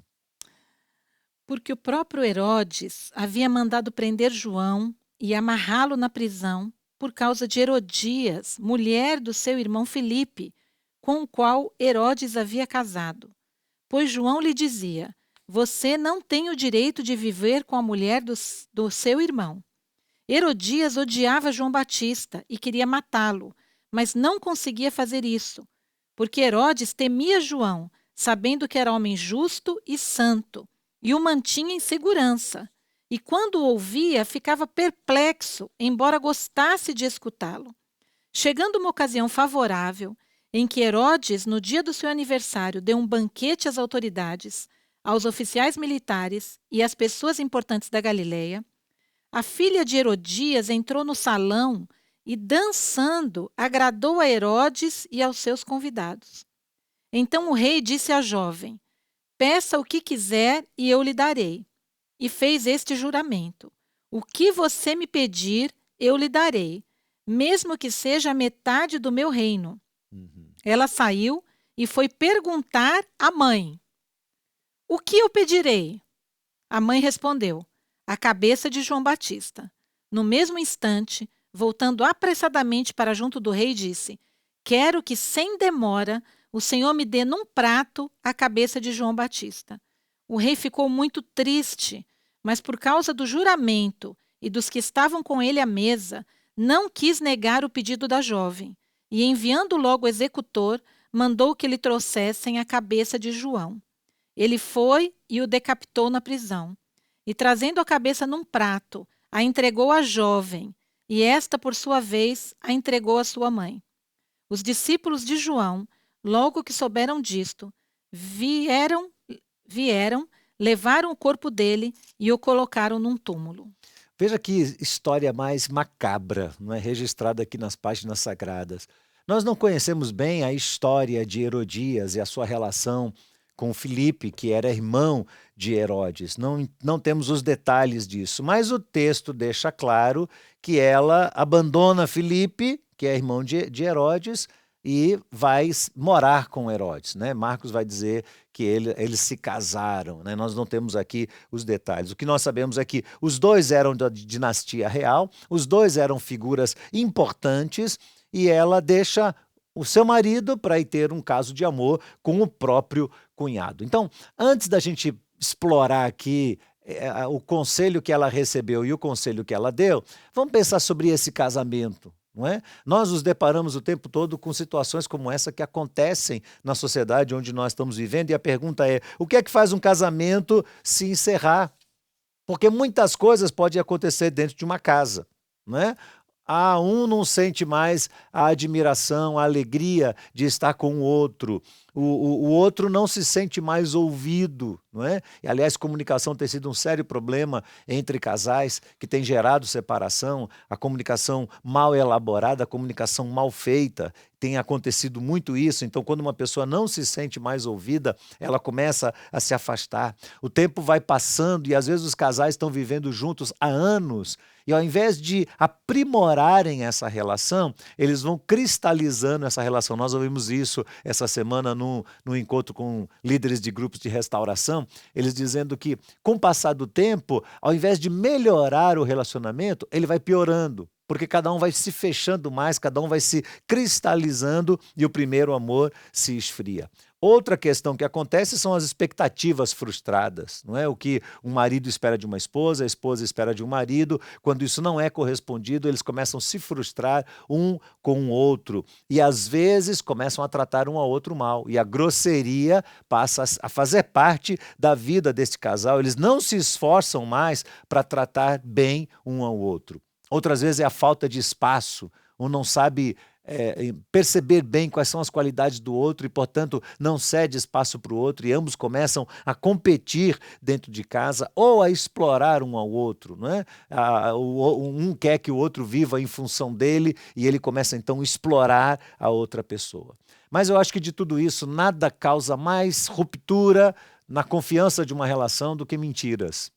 Porque o próprio Herodes havia mandado prender João e amarrá-lo na prisão, por causa de Herodias, mulher do seu irmão Filipe, com o qual Herodes havia casado. Pois João lhe dizia, você não tem o direito de viver com a mulher do seu irmão. Herodias odiava João Batista e queria matá-lo, mas não conseguia fazer isso, porque Herodes temia João, sabendo que era homem justo e santo, e o mantinha em segurança. E quando o ouvia, ficava perplexo, embora gostasse de escutá-lo. Chegando uma ocasião favorável, em que Herodes, no dia do seu aniversário, deu um banquete às autoridades, aos oficiais militares e às pessoas importantes da Galileia, a filha de Herodias entrou no salão e, dançando, agradou a Herodes e aos seus convidados. Então o rei disse à jovem, peça o que quiser e eu lhe darei. E fez este juramento, o que você me pedir, eu lhe darei, mesmo que seja a metade do meu reino. Ela saiu e foi perguntar à mãe, o que eu pedirei? A mãe respondeu, a cabeça de João Batista. No mesmo instante, voltando apressadamente para junto do rei, disse, quero que sem demora o Senhor me dê num prato a cabeça de João Batista. O rei ficou muito triste, mas por causa do juramento e dos que estavam com ele à mesa, não quis negar o pedido da jovem, e enviando logo o executor, mandou que lhe trouxessem a cabeça de João. Ele foi e o decapitou na prisão, e trazendo a cabeça num prato, a entregou à jovem, e esta, por sua vez, a entregou à sua mãe. Os discípulos de João, logo que souberam disto, vieram, levaram o corpo dele e o colocaram num túmulo. Veja que história mais macabra, não é, registrada aqui nas páginas sagradas. Nós não conhecemos bem a história de Herodias e a sua relação com Filipe, que era irmão de Herodes. Não temos os detalhes disso, mas o texto deixa claro que ela abandona Filipe, que é irmão de Herodes, e vai morar com Herodes, né? Marcos vai dizer que eles se casaram, né? Nós não temos aqui os detalhes. O que nós sabemos é que os dois eram da dinastia real, os dois eram figuras importantes, e ela deixa o seu marido para ir ter um caso de amor com o próprio cunhado. Então, antes da gente explorar aqui o conselho que ela recebeu e o conselho que ela deu, vamos pensar sobre esse casamento. Não é? Nós nos deparamos o tempo todo com situações como essa que acontecem na sociedade onde nós estamos vivendo, e a pergunta é: o que é que faz um casamento se encerrar? Porque muitas coisas podem acontecer dentro de uma casa, não é? Um não sente mais a admiração, a alegria de estar com o outro. O outro não se sente mais ouvido, não é? E, aliás, comunicação tem sido um sério problema entre casais que tem gerado separação, a comunicação mal elaborada, a comunicação mal feita. Tem acontecido muito isso. Então, quando uma pessoa não se sente mais ouvida, ela começa a se afastar. O tempo vai passando e, às vezes, os casais estão vivendo juntos há anos, e ao invés de aprimorarem essa relação, eles vão cristalizando essa relação. Nós ouvimos isso essa semana no encontro com líderes de grupos de restauração, eles dizendo que, com o passar do tempo, ao invés de melhorar o relacionamento, ele vai piorando, porque cada um vai se fechando mais, cada um vai se cristalizando e o primeiro amor se esfria. Outra questão que acontece são as expectativas frustradas, não é? O que um marido espera de uma esposa, a esposa espera de um marido. Quando isso não é correspondido, eles começam a se frustrar um com o outro e, às vezes, começam a tratar um ao outro mal. E a grosseria passa a fazer parte da vida desse casal. Eles não se esforçam mais para tratar bem um ao outro. Outras vezes é a falta de espaço, um não sabe perceber bem quais são as qualidades do outro e, portanto, não cede espaço para o outro, e ambos começam a competir dentro de casa ou a explorar um ao outro, não é? Um quer que o outro viva em função dele e ele começa então a explorar a outra pessoa. Mas eu acho que de tudo isso nada causa mais ruptura na confiança de uma relação do que mentiras,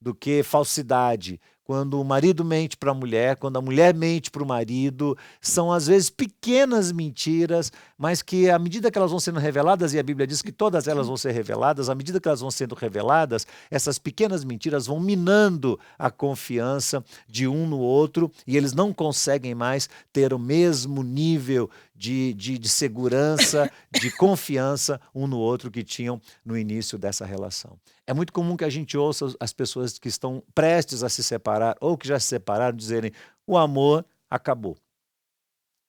do que falsidade. Quando o marido mente para a mulher, quando a mulher mente para o marido, são às vezes pequenas mentiras, mas que à medida que elas vão sendo reveladas, e a Bíblia diz que todas elas vão ser reveladas, à medida que elas vão sendo reveladas, essas pequenas mentiras vão minando a confiança de um no outro, e eles não conseguem mais ter o mesmo nível de segurança, de confiança um no outro que tinham no início dessa relação. É muito comum que a gente ouça as pessoas que estão prestes a se separar ou que já se separaram dizerem: o amor acabou. O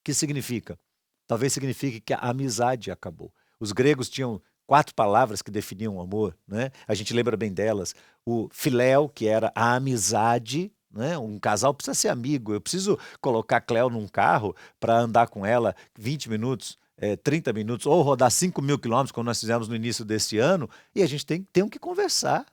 que significa? Talvez signifique que a amizade acabou. Os gregos tinham 4 palavras que definiam o amor, né? A gente lembra bem delas. O filéu, que era a amizade, né? Um casal precisa ser amigo. Eu preciso colocar a Cleo num carro para andar com ela 20 minutos, 30 minutos, ou rodar 5.000 quilômetros, como nós fizemos no início deste ano, e a gente tem que conversar.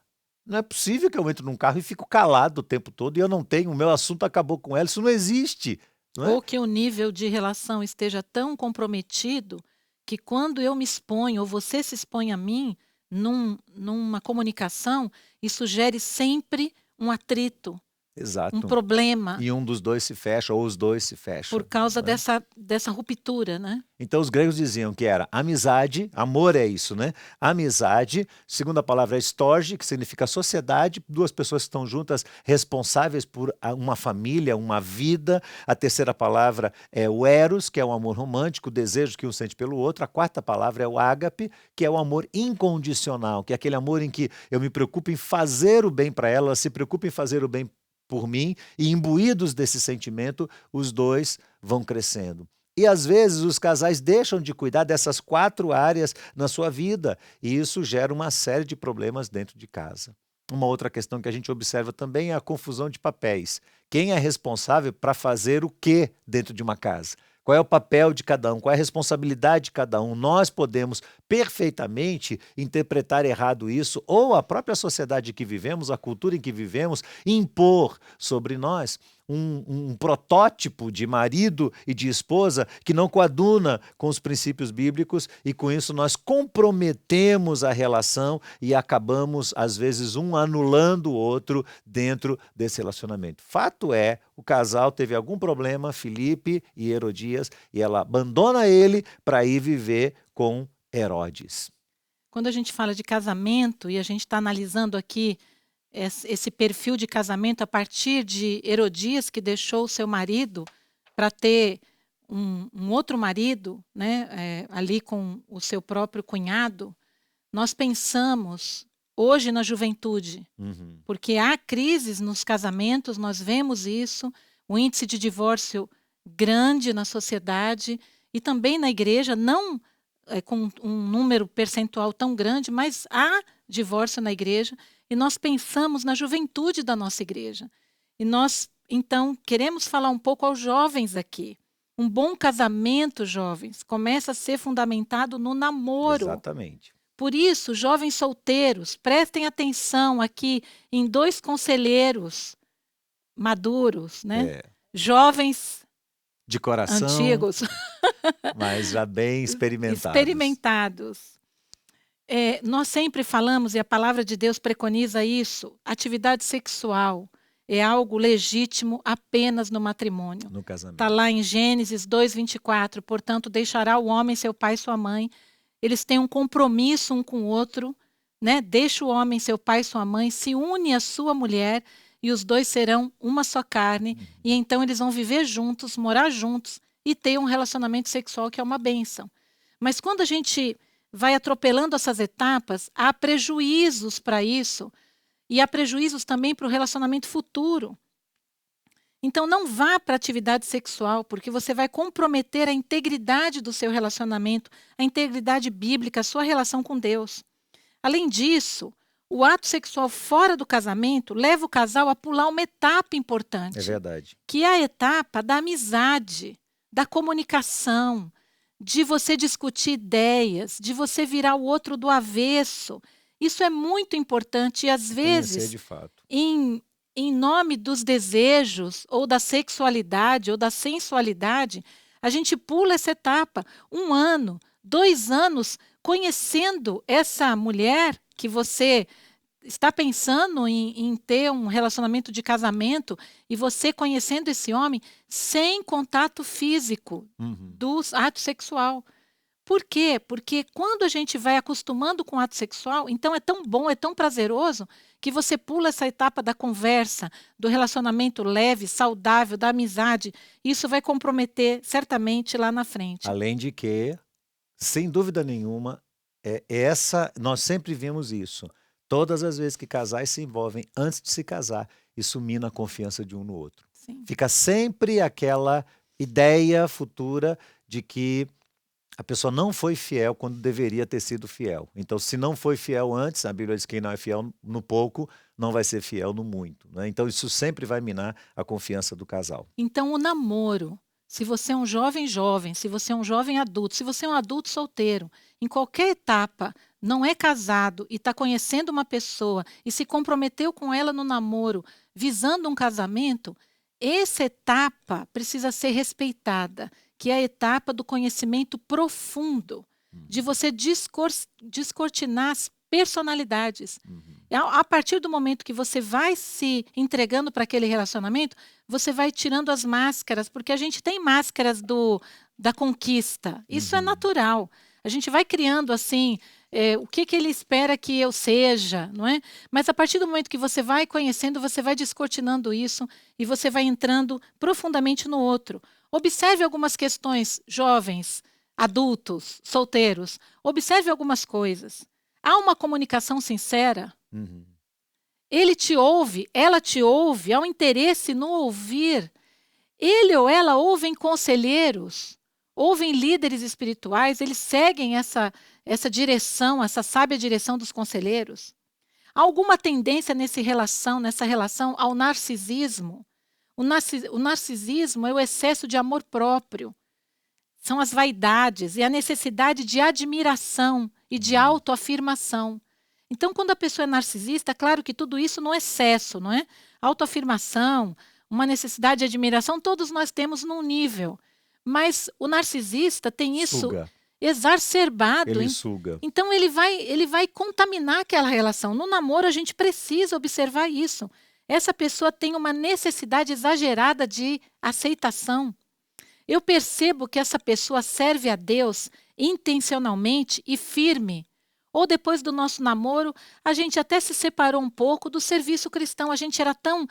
Não é possível que eu entre num carro e fico calado o tempo todo e eu não tenho, o meu assunto acabou com ela. Isso não existe. Não é? Ou que o nível de relação esteja tão comprometido que quando eu me exponho, ou você se expõe a mim, numa comunicação, isso gere sempre um atrito. Exato. um problema E um dos dois se fecha, ou os dois se fecham. por causa né? dessa ruptura, né? Então os gregos diziam que era amizade, amor é isso, né? Amizade, segunda palavra é storge, que significa sociedade, duas pessoas que estão juntas, responsáveis por uma família, uma vida. A terceira palavra é o eros, que é o amor romântico, o desejo que um sente pelo outro. A quarta palavra é o ágape, que é o amor incondicional, que é aquele amor em que eu me preocupo em fazer o bem para ela, ela se preocupa em fazer o bem por mim, e imbuídos desse sentimento, os dois vão crescendo. E às vezes os casais deixam de cuidar dessas 4 áreas na sua vida, e isso gera uma série de problemas dentro de casa. Uma outra questão que a gente observa também é a confusão de papéis. Quem é responsável para fazer o quê dentro de uma casa? Qual é o papel de cada um? Qual é a responsabilidade de cada um? Nós podemos perfeitamente interpretar errado isso, ou a própria sociedade que vivemos, a cultura em que vivemos, impor sobre nós um protótipo de marido e de esposa que não coaduna com os princípios bíblicos, e com isso nós comprometemos a relação e acabamos, às vezes, um anulando o outro dentro desse relacionamento. Fato é, o casal teve algum problema, Filipe e Herodias, e ela abandona ele para ir viver com Herodes. Quando a gente fala de casamento e a gente está analisando aqui esse perfil de casamento a partir de Herodias, que deixou o seu marido para ter um outro marido, né, ali com o seu próprio cunhado, nós pensamos hoje na juventude, porque há crises nos casamentos, nós vemos isso, o índice de divórcio grande na sociedade e também na igreja, não com um número percentual tão grande, mas há divórcio na igreja, e nós pensamos na juventude da nossa igreja. E nós, então, queremos falar um pouco aos jovens aqui. Um bom casamento, jovens, começa a ser fundamentado no namoro. Exatamente. Por isso, jovens solteiros, prestem atenção aqui em 2 conselheiros maduros, né? Jovens de coração, antigos, mas já bem experimentados. Nós sempre falamos, e a palavra de Deus preconiza isso, atividade sexual é algo legítimo apenas no matrimônio. No casamento. Está lá em Gênesis 2:24, portanto, deixará o homem seu pai e sua mãe, eles têm um compromisso um com o outro, né? Deixa o homem seu pai e sua mãe, se une à sua mulher, e os dois serão uma só carne, e então eles vão viver juntos, morar juntos e ter um relacionamento sexual que é uma bênção. Mas quando a gente vai atropelando essas etapas, há prejuízos para isso, e há prejuízos também para o relacionamento futuro. Então não vá para a atividade sexual, porque você vai comprometer a integridade do seu relacionamento, a integridade bíblica, a sua relação com Deus. Além disso, o ato sexual fora do casamento leva o casal a pular uma etapa importante. É verdade. Que é a etapa da amizade, da comunicação, de você discutir ideias, de você virar o outro do avesso. Isso é muito importante e, às vezes, conhecer de fato. Em nome dos desejos, ou da sexualidade, ou da sensualidade, a gente pula essa etapa. 1 ano, 2 anos, conhecendo essa mulher que você está pensando em ter um relacionamento de casamento, e você conhecendo esse homem sem contato físico do ato sexual. Por quê? Porque quando a gente vai acostumando com o ato sexual, então é tão bom, é tão prazeroso, que você pula essa etapa da conversa, do relacionamento leve, saudável, da amizade. Isso vai comprometer certamente lá na frente. Além de que, sem dúvida nenhuma, nós sempre vimos isso. Todas as vezes que casais se envolvem antes de se casar, isso mina a confiança de um no outro. Sim. Fica sempre aquela ideia futura de que a pessoa não foi fiel quando deveria ter sido fiel. Então, se não foi fiel antes, a Bíblia diz que quem não é fiel no pouco não vai ser fiel no muito, né? Então, isso sempre vai minar a confiança do casal. Então, o namoro, se você é um jovem, se você é um jovem adulto, se você é um adulto solteiro, em qualquer etapa, não é casado e está conhecendo uma pessoa e se comprometeu com ela no namoro, visando um casamento, essa etapa precisa ser respeitada, que é a etapa do conhecimento profundo, de você descortinar as personalidades. A partir do momento que você vai se entregando para aquele relacionamento, você vai tirando as máscaras, porque a gente tem máscaras da conquista. Isso é natural. A gente vai criando assim, o que ele espera que eu seja, não é? Mas a partir do momento que você vai conhecendo, você vai descortinando isso e você vai entrando profundamente no outro. Observe algumas questões, jovens, adultos, solteiros. Observe algumas coisas. Há uma comunicação sincera? Ele te ouve, ela te ouve, há um interesse no ouvir. Ele ou ela ouvem conselheiros, ouvem líderes espirituais, eles seguem essa direção, essa sábia direção dos conselheiros. Há alguma tendência nessa relação ao narcisismo? O narcisismo é o excesso de amor próprio. São as vaidades e a necessidade de admiração e de autoafirmação. Então, quando a pessoa é narcisista, claro que tudo isso no excesso, não é? Autoafirmação, uma necessidade de admiração, todos nós temos num nível. Mas o narcisista tem isso Suga. exacerbado. Ele suga. Então, ele vai contaminar aquela relação. No namoro, a gente precisa observar isso. Essa pessoa tem uma necessidade exagerada de aceitação. Eu percebo que essa pessoa serve a Deus intencionalmente e firme. Ou depois do nosso namoro, a gente até se separou um pouco do serviço cristão. A gente era tão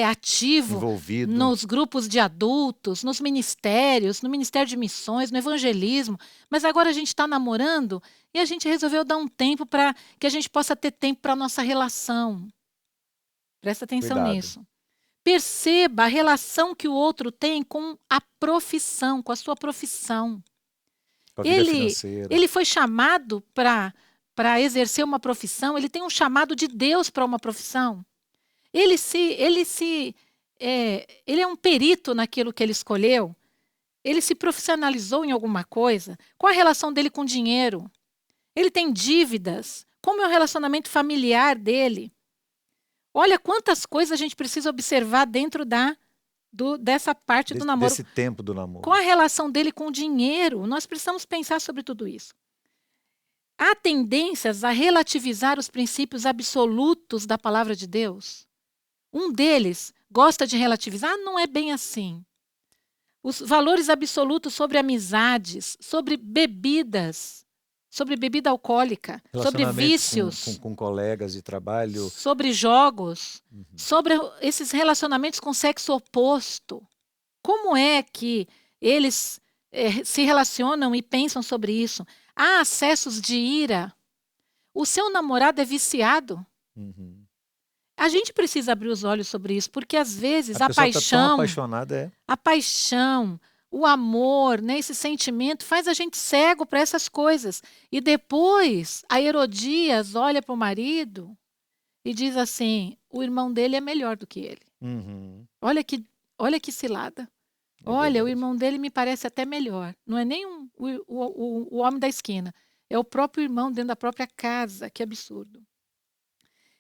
ativo Envolvido. nos grupos de adultos, nos ministérios, no Ministério de Missões, no evangelismo. Mas agora a gente está namorando e a gente resolveu dar um tempo para que a gente possa ter tempo para a nossa relação. Presta atenção Cuidado. nisso. Perceba a relação que o outro tem com a profissão, com a sua profissão. Com a vida financeira. Ele foi chamado para exercer uma profissão, ele tem um chamado de Deus para uma profissão. Ele é um perito naquilo que ele escolheu. Ele se profissionalizou em alguma coisa. Qual a relação dele com o dinheiro? Ele tem dívidas. Como é o relacionamento familiar dele? Olha quantas coisas a gente precisa observar dentro dessa parte do namoro. Desse tempo do namoro. Qual a relação dele com o dinheiro? Nós precisamos pensar sobre tudo isso. Há tendências a relativizar os princípios absolutos da palavra de Deus. Um deles gosta de relativizar, não é bem assim. Os valores absolutos sobre amizades, sobre bebidas, sobre bebida alcoólica, sobre vícios, com colegas de trabalho. sobre jogos, sobre esses relacionamentos com sexo oposto. Como é que eles se relacionam e pensam sobre isso? Há acessos de ira. O seu namorado é viciado. A gente precisa abrir os olhos sobre isso, porque às vezes a pessoa tá tão paixão, apaixonada, a paixão, o amor, né, esse sentimento faz a gente cego para essas coisas. E depois a Herodias olha para o marido e diz assim: o irmão dele é melhor do que ele. Olha que cilada. Olha, o irmão dele me parece até melhor. Não é nem o homem da esquina. É o próprio irmão dentro da própria casa. Que absurdo.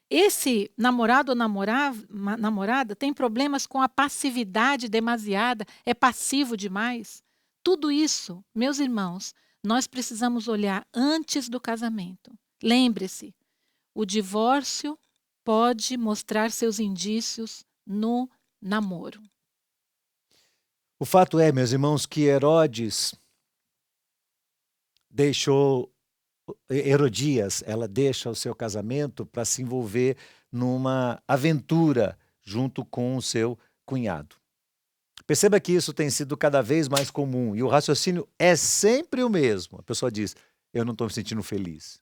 Esse namorado ou namorada tem problemas com a passividade demasiada, é passivo demais. Tudo isso, meus irmãos, nós precisamos olhar antes do casamento. Lembre-se, o divórcio pode mostrar seus indícios no namoro. O fato é, meus irmãos, que Herodias, ela deixa o seu casamento para se envolver numa aventura junto com o seu cunhado. Perceba que isso tem sido cada vez mais comum e o raciocínio é sempre o mesmo. A pessoa diz: eu não estou me sentindo feliz.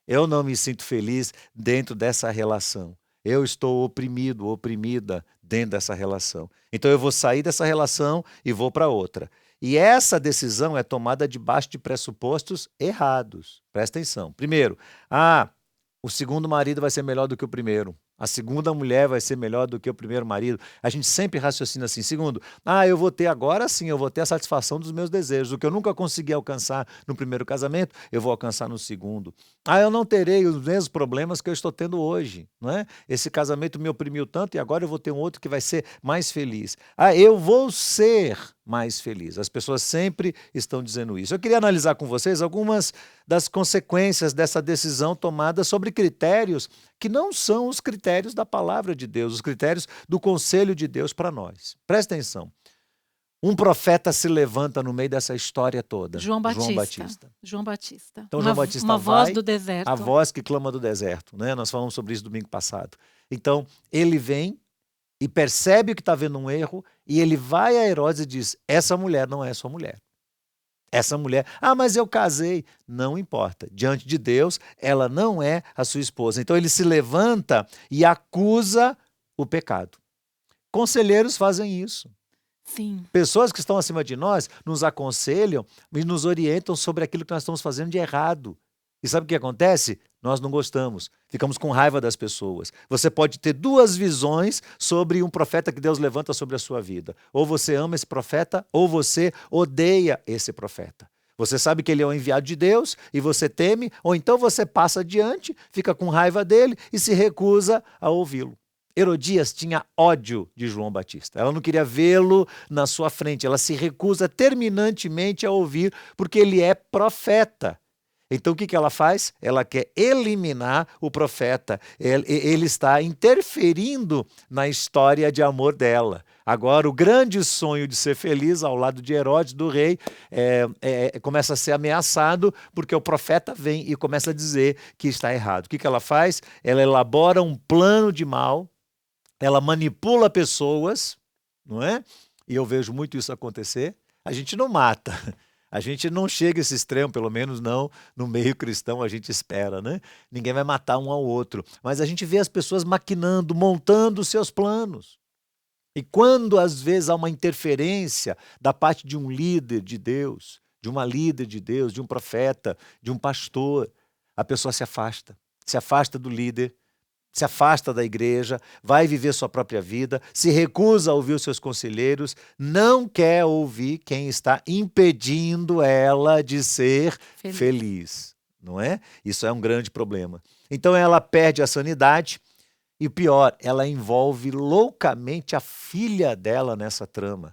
Eu não me sinto feliz dentro dessa relação. Eu estou oprimido, oprimida dentro dessa relação. Então eu vou sair dessa relação e vou para outra. E essa decisão é tomada debaixo de pressupostos errados. Presta atenção. Primeiro, o segundo marido vai ser melhor do que o primeiro. A segunda mulher vai ser melhor do que o primeiro marido. A gente sempre raciocina assim. Segundo, eu vou ter agora sim, eu vou ter a satisfação dos meus desejos. O que eu nunca consegui alcançar no primeiro casamento, eu vou alcançar no segundo. Eu não terei os mesmos problemas que eu estou tendo hoje, não é? Esse casamento me oprimiu tanto e agora eu vou ter um outro que vai ser mais feliz. Eu vou ser mais feliz. As pessoas sempre estão dizendo isso. Eu queria analisar com vocês algumas das consequências dessa decisão tomada sobre critérios que não são os critérios da palavra de Deus, os critérios do conselho de Deus para nós. Presta atenção. Um profeta se levanta no meio dessa história toda. João Batista. Então, João Batista uma voz vai, do deserto. a voz que clama do deserto, né? Nós falamos sobre isso domingo passado. Então, ele vem e percebe que está havendo um erro, e ele vai a Herodes e diz: essa mulher não é sua mulher. Essa mulher, mas eu casei. Não importa. Diante de Deus, ela não é a sua esposa. Então ele se levanta e acusa o pecado. Conselheiros fazem isso. Sim. Pessoas que estão acima de nós nos aconselham e nos orientam sobre aquilo que nós estamos fazendo de errado. E sabe o que acontece? Nós não gostamos, ficamos com raiva das pessoas. Você pode ter duas visões sobre um profeta que Deus levanta sobre a sua vida. Ou você ama esse profeta, ou você odeia esse profeta. Você sabe que ele é o enviado de Deus e você teme, ou então você passa adiante, fica com raiva dele e se recusa a ouvi-lo. Herodias tinha ódio de João Batista. Ela não queria vê-lo na sua frente. Ela se recusa terminantemente a ouvir, porque ele é profeta. Então o que ela faz? Ela quer eliminar o profeta. Ele está interferindo na história de amor dela. Agora, o grande sonho de ser feliz ao lado de Herodes, do rei, começa a ser ameaçado, porque o profeta vem e começa a dizer que está errado. O que ela faz? Ela elabora um plano de mal, ela manipula pessoas, não é? E eu vejo muito isso acontecer. A gente não mata. A gente não chega a esse extremo, pelo menos não no meio cristão, a gente espera, né? Ninguém vai matar um ao outro. Mas a gente vê as pessoas maquinando, montando os seus planos. E quando, às vezes, há uma interferência da parte de um líder de Deus, de uma líder de Deus, de um profeta, de um pastor, a pessoa se afasta do líder, se afasta da igreja, vai viver sua própria vida, se recusa a ouvir os seus conselheiros, não quer ouvir quem está impedindo ela de ser feliz, não é? Isso é um grande problema. Então ela perde a sanidade e, pior, ela envolve loucamente a filha dela nessa trama.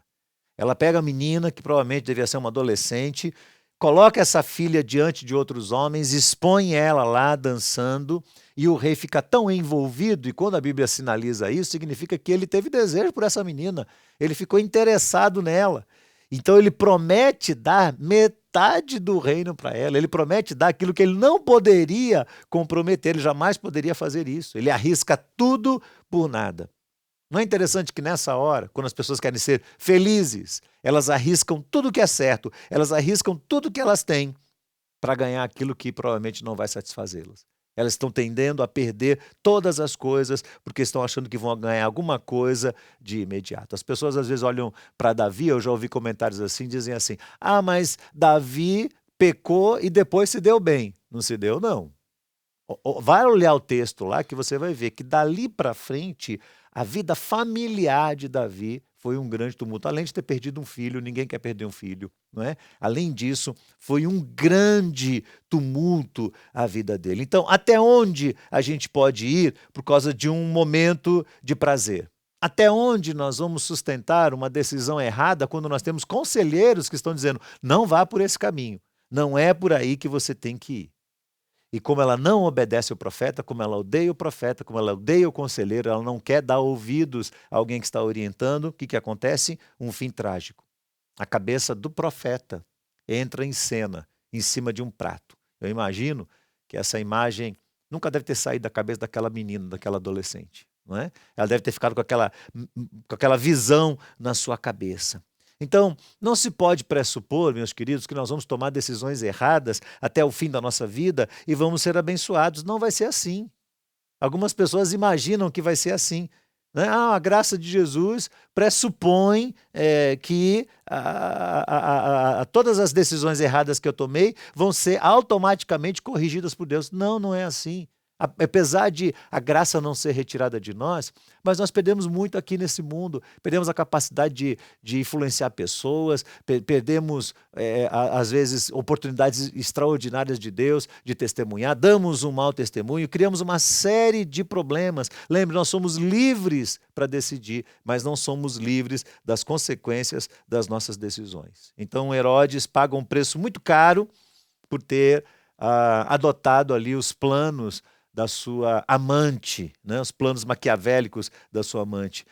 Ela pega a menina, que provavelmente devia ser uma adolescente, coloca essa filha diante de outros homens, expõe ela lá dançando, e o rei fica tão envolvido, e quando a Bíblia sinaliza isso, significa que ele teve desejo por essa menina, ele ficou interessado nela. Então ele promete dar metade do reino para ela, ele promete dar aquilo que ele não poderia comprometer, ele jamais poderia fazer isso, ele arrisca tudo por nada. Não é interessante que nessa hora, quando as pessoas querem ser felizes, elas arriscam tudo que é certo, elas arriscam tudo que elas têm para ganhar aquilo que provavelmente não vai satisfazê-las. Elas estão tendendo a perder todas as coisas porque estão achando que vão ganhar alguma coisa de imediato. As pessoas às vezes olham para Davi, eu já ouvi comentários assim, dizem assim: mas Davi pecou e depois se deu bem. Não se deu, não. Vai olhar o texto lá que você vai ver que dali para frente a vida familiar de Davi foi um grande tumulto. Além de ter perdido um filho, ninguém quer perder um filho, não é? Além disso, foi um grande tumulto a vida dele. Então, até onde a gente pode ir por causa de um momento de prazer? Até onde nós vamos sustentar uma decisão errada quando nós temos conselheiros que estão dizendo: não vá por esse caminho, não é por aí que você tem que ir. E como ela não obedece ao profeta, como ela odeia o profeta, como ela odeia o conselheiro, ela não quer dar ouvidos a alguém que está orientando, o que acontece? Um fim trágico. A cabeça do profeta entra em cena, em cima de um prato. Eu imagino que essa imagem nunca deve ter saído da cabeça daquela menina, daquela adolescente, não é? Ela deve ter ficado com aquela visão na sua cabeça. Então, não se pode pressupor, meus queridos, que nós vamos tomar decisões erradas até o fim da nossa vida e vamos ser abençoados. Não vai ser assim. Algumas pessoas imaginam que vai ser assim, né? A graça de Jesus pressupõe que todas as decisões erradas que eu tomei vão ser automaticamente corrigidas por Deus. Não, não é assim. apesar de a graça não ser retirada de nós, mas nós perdemos muito aqui nesse mundo, perdemos a capacidade de influenciar pessoas, perdemos, às vezes, oportunidades extraordinárias de Deus, de testemunhar, damos um mau testemunho, criamos uma série de problemas. Lembre, nós somos livres para decidir, mas não somos livres das consequências das nossas decisões. Então, Herodes paga um preço muito caro por ter adotado ali os planos da sua amante, né? Os planos maquiavélicos da sua amante.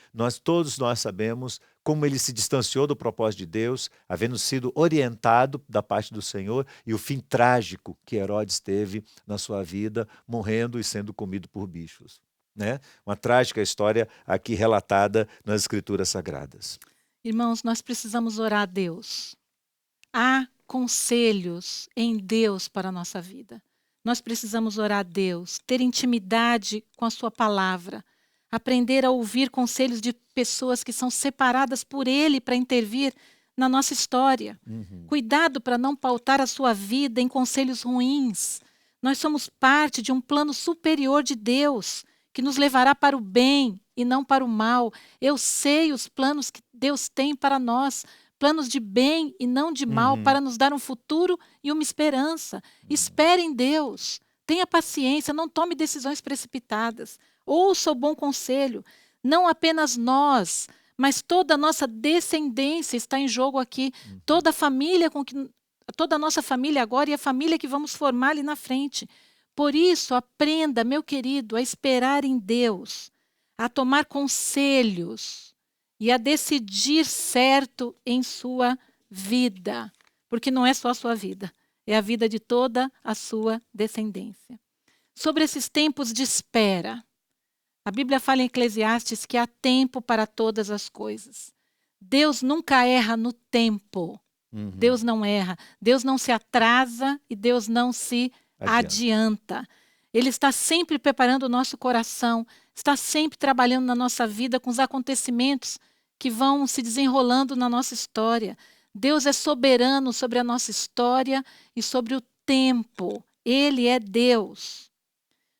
Todos nós sabemos como ele se distanciou do propósito de Deus, havendo sido orientado da parte do Senhor, e o fim trágico que Herodes teve na sua vida, morrendo e sendo comido por bichos. Né? Uma trágica história aqui relatada nas Escrituras Sagradas. Irmãos, nós precisamos orar a Deus. Há conselhos em Deus para a nossa vida. Nós precisamos orar a Deus, ter intimidade com a sua palavra, aprender a ouvir conselhos de pessoas que são separadas por Ele para intervir na nossa história. Cuidado para não pautar a sua vida em conselhos ruins. Nós somos parte de um plano superior de Deus, que nos levará para o bem e não para o mal. Eu sei os planos que Deus tem para nós, planos de bem e não de mal, para nos dar um futuro e uma esperança. Espere em Deus, tenha paciência, não tome decisões precipitadas. Ouça o bom conselho. Não apenas nós, mas toda a nossa descendência está em jogo aqui. Toda a família toda a nossa família agora e a família que vamos formar ali na frente. Por isso, aprenda, meu querido, a esperar em Deus, a tomar conselhos e a decidir certo em sua vida. Porque não é só a sua vida, é a vida de toda a sua descendência. Sobre esses tempos de espera, a Bíblia fala em Eclesiastes que há tempo para todas as coisas. Deus nunca erra no tempo. Deus não erra. Deus não se atrasa e Deus não se adianta. Ele está sempre preparando o nosso coração, está sempre trabalhando na nossa vida com os acontecimentos que vão se desenrolando na nossa história. Deus é soberano sobre a nossa história e sobre o tempo. Ele é Deus.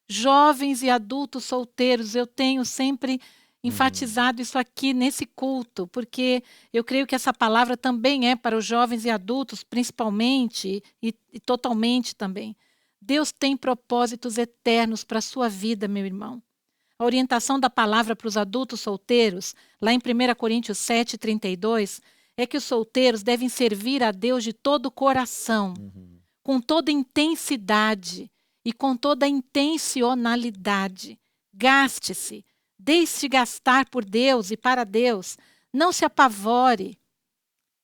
Jovens e adultos solteiros, eu tenho sempre enfatizado isso aqui nesse culto, porque eu creio que essa palavra também é para os jovens e adultos, principalmente e totalmente também. Deus tem propósitos eternos para a sua vida, meu irmão. A orientação da palavra para os adultos solteiros, lá em 1 Coríntios 7:32, é que os solteiros devem servir a Deus de todo o coração, com toda intensidade e com toda intencionalidade. Gaste-se, deixe-se gastar por Deus e para Deus. Não se apavore.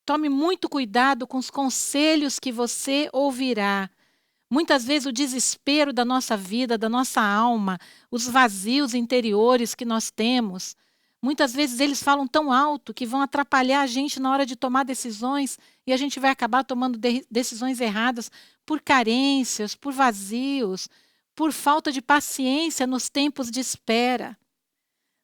Tome muito cuidado com os conselhos que você ouvirá. Muitas vezes o desespero da nossa vida, da nossa alma, os vazios interiores que nós temos, muitas vezes eles falam tão alto que vão atrapalhar a gente na hora de tomar decisões e a gente vai acabar tomando decisões erradas por carências, por vazios, por falta de paciência nos tempos de espera.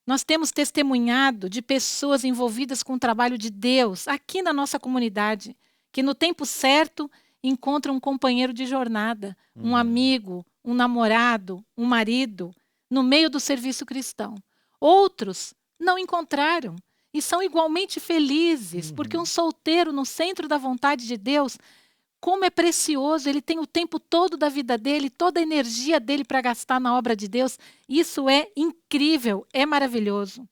Nós temos testemunhado de pessoas envolvidas com o trabalho de Deus aqui na nossa comunidade, que no tempo certo encontra um companheiro de jornada, um amigo, um namorado, um marido, no meio do serviço cristão. Outros não encontraram e são igualmente felizes, porque um solteiro no centro da vontade de Deus, como é precioso, ele tem o tempo todo da vida dele, toda a energia dele para gastar na obra de Deus. Isso é incrível, é maravilhoso.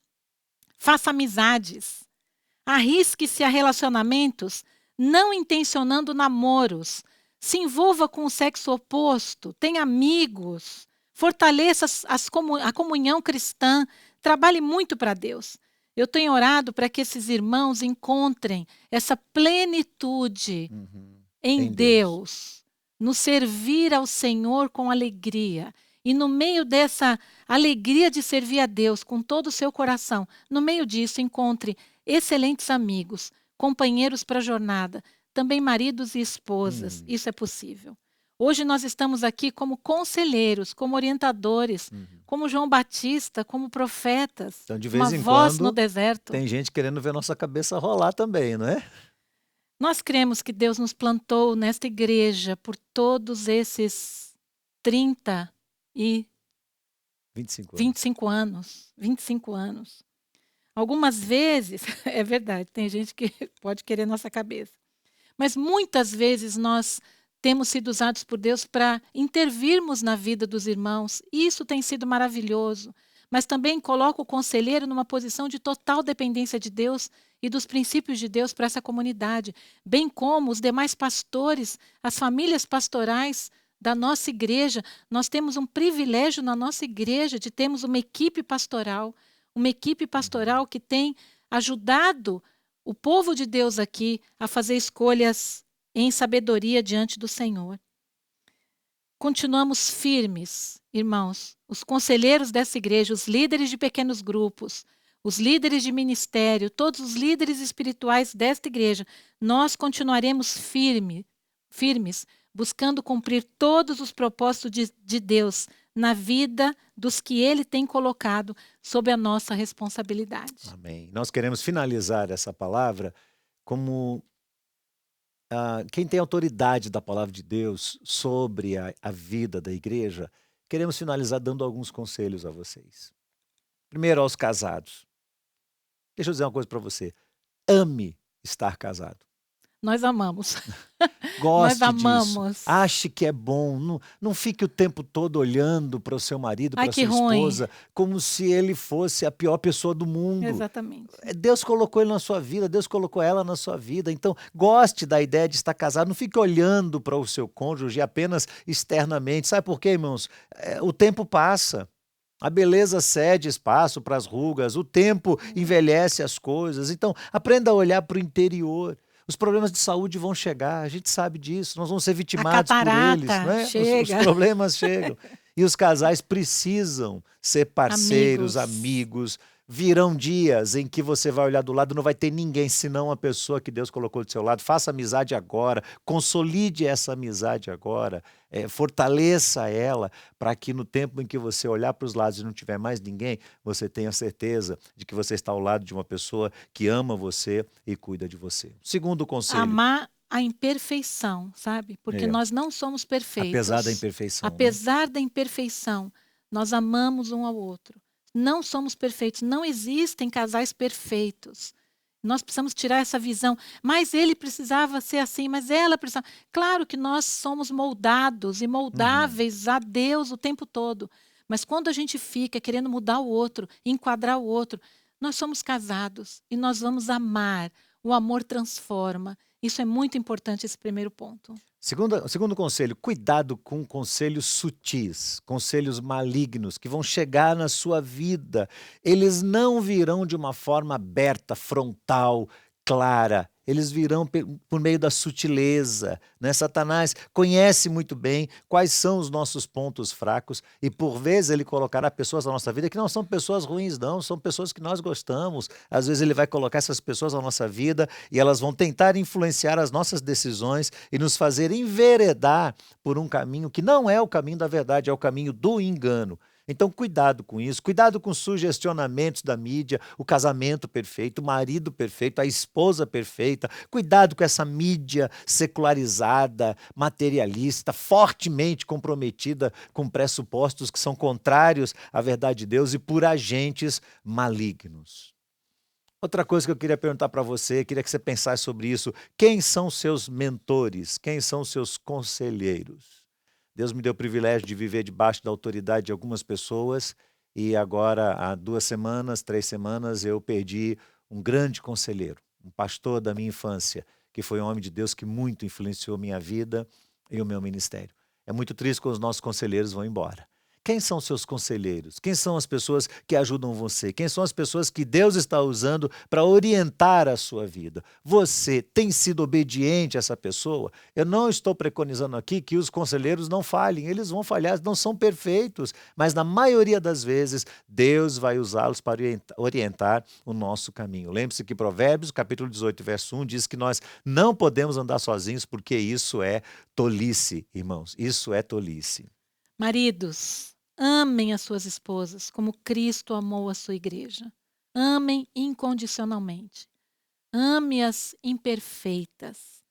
Faça amizades, arrisque-se a relacionamentos, não intencionando namoros. Se envolva com o sexo oposto, tenha amigos, fortaleça a comunhão cristã, trabalhe muito para Deus. Eu tenho orado para que esses irmãos encontrem essa plenitude em Deus, no servir ao Senhor com alegria. E no meio dessa alegria de servir a Deus com todo o seu coração, no meio disso encontre excelentes amigos, companheiros para a jornada, também maridos e esposas. Isso é possível. Hoje nós estamos aqui como conselheiros, como orientadores, como João Batista, como profetas. Então, de vez uma em voz quando, no deserto. tem gente querendo ver nossa cabeça rolar também, não é? Nós cremos que Deus nos plantou nesta igreja por todos esses 33 25 anos. 25 anos. 25 anos. Algumas vezes, é verdade, tem gente que pode querer nossa cabeça. Mas muitas vezes nós temos sido usados por Deus para intervirmos na vida dos irmãos. E isso tem sido maravilhoso. Mas também coloca o conselheiro numa posição de total dependência de Deus e dos princípios de Deus para essa comunidade, bem como os demais pastores, as famílias pastorais da nossa igreja. Nós temos um privilégio na nossa igreja de termos uma equipe pastoral que tem ajudado o povo de Deus aqui a fazer escolhas em sabedoria diante do Senhor. Continuamos firmes, irmãos, os conselheiros dessa igreja, os líderes de pequenos grupos, os líderes de ministério, todos os líderes espirituais desta igreja, nós continuaremos firmes, buscando cumprir todos os propósitos de Deus na vida dos que Ele tem colocado sob a nossa responsabilidade. Amém. Nós queremos finalizar essa palavra como quem tem autoridade da palavra de Deus sobre a vida da igreja. Queremos finalizar dando alguns conselhos a vocês. Primeiro, aos casados. Deixa eu dizer uma coisa para você. Ame estar casado. Nós amamos. Goste Nós amamos. disso. Ache que é bom. Não fique o tempo todo olhando para o seu marido, para a sua ruim. esposa, como se ele fosse a pior pessoa do mundo. Exatamente. Deus colocou ele na sua vida, Deus colocou ela na sua vida. Então, goste da ideia de estar casado. Não fique olhando para o seu cônjuge apenas externamente. Sabe por quê, irmãos? O tempo passa. A beleza cede espaço para as rugas. O tempo envelhece as coisas. Então, aprenda a olhar para o interior. Os problemas de saúde vão chegar, a gente sabe disso, nós vamos ser vitimados por eles. Não é? Os problemas chegam. E os casais precisam ser parceiros, amigos. Virão dias em que você vai olhar do lado e não vai ter ninguém senão a pessoa que Deus colocou do seu lado. Faça amizade agora, consolide essa amizade agora, fortaleça ela, para que no tempo em que você olhar para os lados e não tiver mais ninguém, você tenha certeza de que você está ao lado de uma pessoa que ama você e cuida de você. Segundo conselho. Amar a imperfeição, sabe? Porque nós não somos perfeitos. Apesar da imperfeição. Apesar da imperfeição, nós amamos um ao outro. Não somos perfeitos, não existem casais perfeitos. Nós precisamos tirar essa visão. Mas ele precisava ser assim, mas ela precisava. Claro que nós somos moldados e moldáveis a Deus o tempo todo. Mas quando a gente fica querendo mudar o outro, enquadrar o outro, nós somos casados e nós vamos amar. O amor transforma. Isso é muito importante, esse primeiro ponto. Segundo conselho, cuidado com conselhos sutis, conselhos malignos que vão chegar na sua vida. Eles não virão de uma forma aberta, frontal, clara. Eles virão por meio da sutileza, né? Satanás conhece muito bem quais são os nossos pontos fracos e por vezes ele colocará pessoas na nossa vida que não são pessoas ruins não, são pessoas que nós gostamos. Às vezes ele vai colocar essas pessoas na nossa vida e elas vão tentar influenciar as nossas decisões e nos fazer enveredar por um caminho que não é o caminho da verdade, é o caminho do engano. Então, cuidado com isso, cuidado com sugestionamentos da mídia, o casamento perfeito, o marido perfeito, a esposa perfeita. Cuidado com essa mídia secularizada, materialista, fortemente comprometida com pressupostos que são contrários à verdade de Deus e por agentes malignos. Outra coisa que eu queria perguntar para você, queria que você pensasse sobre isso. Quem são seus mentores? Quem são seus conselheiros? Deus me deu o privilégio de viver debaixo da autoridade de algumas pessoas e agora, há 2 semanas, 3 semanas, eu perdi um grande conselheiro, um pastor da minha infância, que foi um homem de Deus que muito influenciou minha vida e o meu ministério. É muito triste quando os nossos conselheiros vão embora. Quem são seus conselheiros? Quem são as pessoas que ajudam você? Quem são as pessoas que Deus está usando para orientar a sua vida? Você tem sido obediente a essa pessoa? Eu não estou preconizando aqui que os conselheiros não falhem, eles vão falhar, não são perfeitos, mas na maioria das vezes Deus vai usá-los para orientar o nosso caminho. Lembre-se que Provérbios, capítulo 18, verso 1, diz que nós não podemos andar sozinhos porque isso é tolice, irmãos, isso é tolice. Maridos, amem as suas esposas como Cristo amou a sua igreja. Amem incondicionalmente. Ame-as imperfeitas.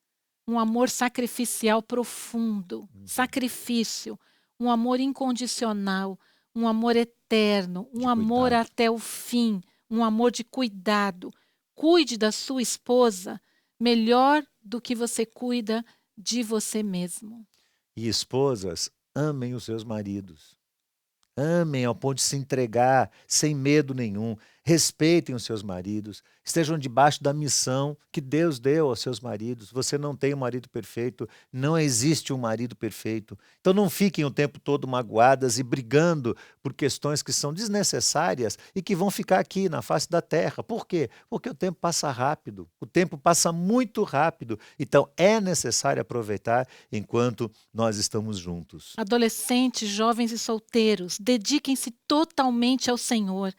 Um amor sacrificial profundo. Sacrifício. Um amor incondicional. um amor eterno, um De amor cuidado. até o fim, um amor de cuidado. Cuide da sua esposa melhor do que você cuida de você mesmo. E esposas, amem os seus maridos. Amem ao ponto de se entregar sem medo nenhum. Respeitem os seus maridos. Estejam debaixo da missão que Deus deu aos seus maridos. Você não tem um marido perfeito. Não existe um marido perfeito. Então não fiquem o tempo todo magoadas e brigando por questões que são desnecessárias e que vão ficar aqui na face da terra. Por quê? Porque o tempo passa rápido. O tempo passa muito rápido. Então é necessário aproveitar enquanto nós estamos juntos. Adolescentes, jovens e solteiros, dediquem-se totalmente ao Senhor.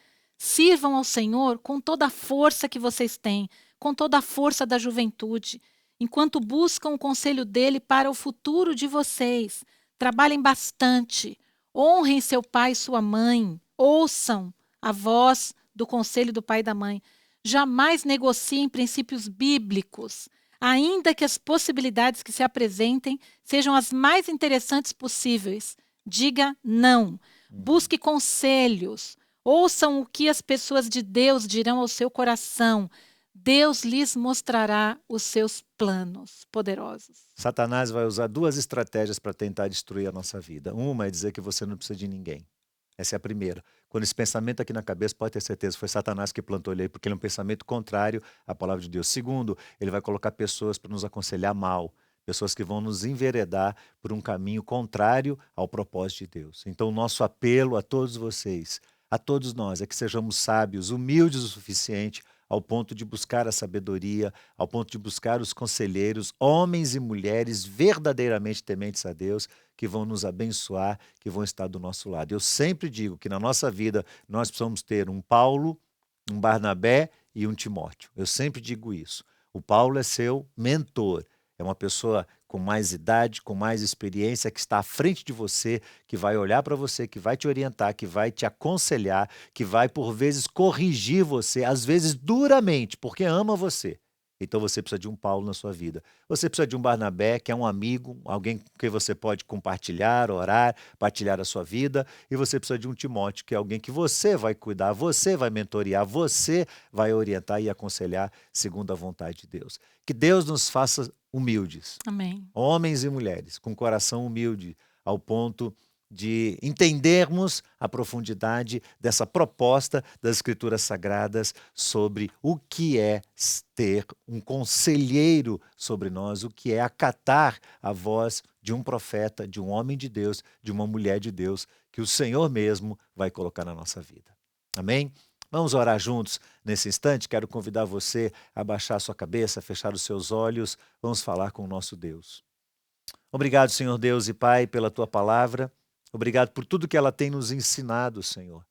Sirvam ao Senhor com toda a força que vocês têm, com toda a força da juventude, enquanto buscam o conselho dele para o futuro de vocês. Trabalhem bastante, honrem seu pai e sua mãe, ouçam a voz do conselho do pai e da mãe. Jamais negociem princípios bíblicos, ainda que as possibilidades que se apresentem sejam as mais interessantes possíveis. Diga não. Busque conselhos. Ouçam o que as pessoas de Deus dirão ao seu coração. Deus lhes mostrará os seus planos poderosos. Satanás vai usar duas estratégias para tentar destruir a nossa vida. Uma é dizer que você não precisa de ninguém. Essa é a primeira. Quando esse pensamento aqui na cabeça, pode ter certeza, foi Satanás que plantou ele aí, porque ele é um pensamento contrário à palavra de Deus. Segundo, ele vai colocar pessoas para nos aconselhar mal, pessoas que vão nos enveredar por um caminho contrário ao propósito de Deus. Então, o nosso apelo a todos vocês, a todos nós, é que sejamos sábios, humildes o suficiente ao ponto de buscar a sabedoria, ao ponto de buscar os conselheiros, homens e mulheres verdadeiramente tementes a Deus, que vão nos abençoar, que vão estar do nosso lado. Eu sempre digo que na nossa vida nós precisamos ter um Paulo, um Barnabé e um Timóteo. Eu sempre digo isso. O Paulo é seu mentor, é uma pessoa com mais idade, com mais experiência, que está à frente de você, que vai olhar para você, que vai te orientar, que vai te aconselhar, que vai, por vezes, corrigir você, às vezes duramente, porque ama você. Então você precisa de um Paulo na sua vida. Você precisa de um Barnabé, que é um amigo, alguém com quem você pode compartilhar, orar, partilhar a sua vida. E você precisa de um Timóteo, que é alguém que você vai cuidar, você vai mentorear, você vai orientar e aconselhar segundo a vontade de Deus. Que Deus nos faça humildes. Amém. Homens e mulheres com coração humilde, ao ponto de entendermos a profundidade dessa proposta das Escrituras Sagradas sobre o que é ter um conselheiro sobre nós, o que é acatar a voz de um profeta, de um homem de Deus, de uma mulher de Deus, que o Senhor mesmo vai colocar na nossa vida. Amém? Vamos orar juntos nesse instante. Quero convidar você a baixar sua cabeça, fechar os seus olhos. Vamos falar com o nosso Deus. Obrigado, Senhor Deus e Pai, pela Tua palavra. Obrigado por tudo que ela tem nos ensinado, Senhor.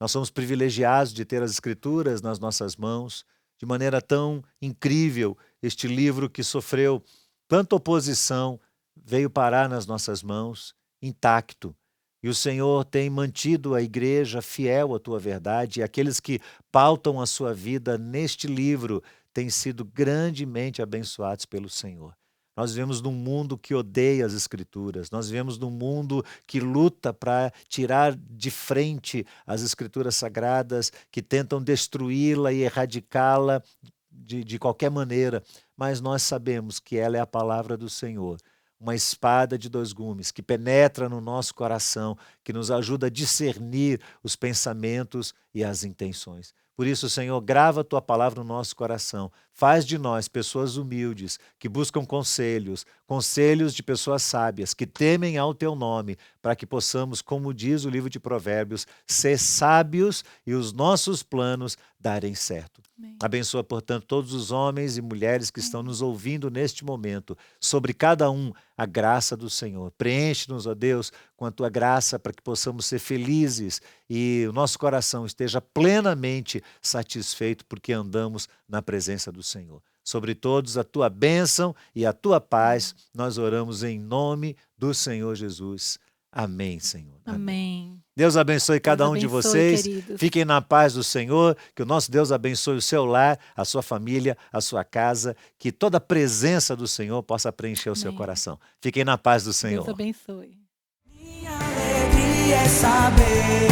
Nós somos privilegiados de ter as Escrituras nas nossas mãos, de maneira tão incrível. Este livro que sofreu tanta oposição veio parar nas nossas mãos, intacto. E o Senhor tem mantido a igreja fiel à Tua verdade, e aqueles que pautam a sua vida neste livro têm sido grandemente abençoados pelo Senhor. Nós vivemos num mundo que odeia as Escrituras, nós vivemos num mundo que luta para tirar de frente as Escrituras Sagradas, que tentam destruí-la e erradicá-la de qualquer maneira, mas nós sabemos que ela é a palavra do Senhor, uma espada de dois gumes que penetra no nosso coração, que nos ajuda a discernir os pensamentos e as intenções. Por isso, Senhor, grava a Tua palavra no nosso coração. Faz de nós pessoas humildes, que buscam conselhos de pessoas sábias, que temem ao Teu nome, para que possamos, como diz o livro de Provérbios, ser sábios e os nossos planos darem certo. Amém. Abençoa, portanto, todos os homens e mulheres que estão nos ouvindo neste momento. Sobre cada um, a graça do Senhor. Preenche-nos, ó Deus, com a Tua graça para que possamos ser felizes e o nosso coração esteja plenamente satisfeito porque andamos na presença do Senhor. Sobre todos a Tua bênção e a Tua paz, nós oramos em nome do Senhor Jesus. Amém, Senhor. Amém. Deus abençoe cada Deus um de abençoe, vocês. queridos. Fiquem na paz do Senhor, que o nosso Deus abençoe o seu lar, a sua família, a sua casa, que toda a presença do Senhor possa preencher o seu Amém. coração. Fiquem na paz do Senhor. Deus abençoe. Minha alegria. alegria é saber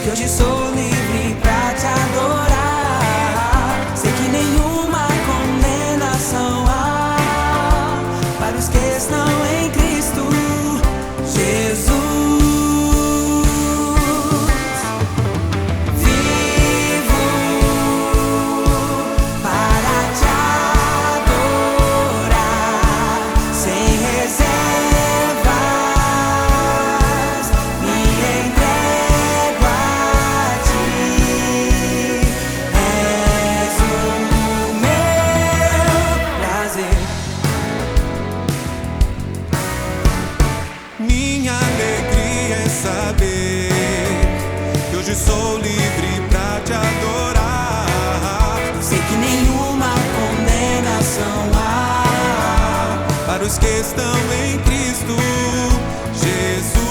que hoje sou livre pra te adorar. Sei que nenhuma condenação há para os que estão em Cristo Jesus. Vivo para te adorar sem reservas. Me entrego a ti. És o meu prazer. Minha alegria é saber que hoje sou livre pra te adorar. Sei que nenhuma condenação há Para os que estão em Cristo Jesus.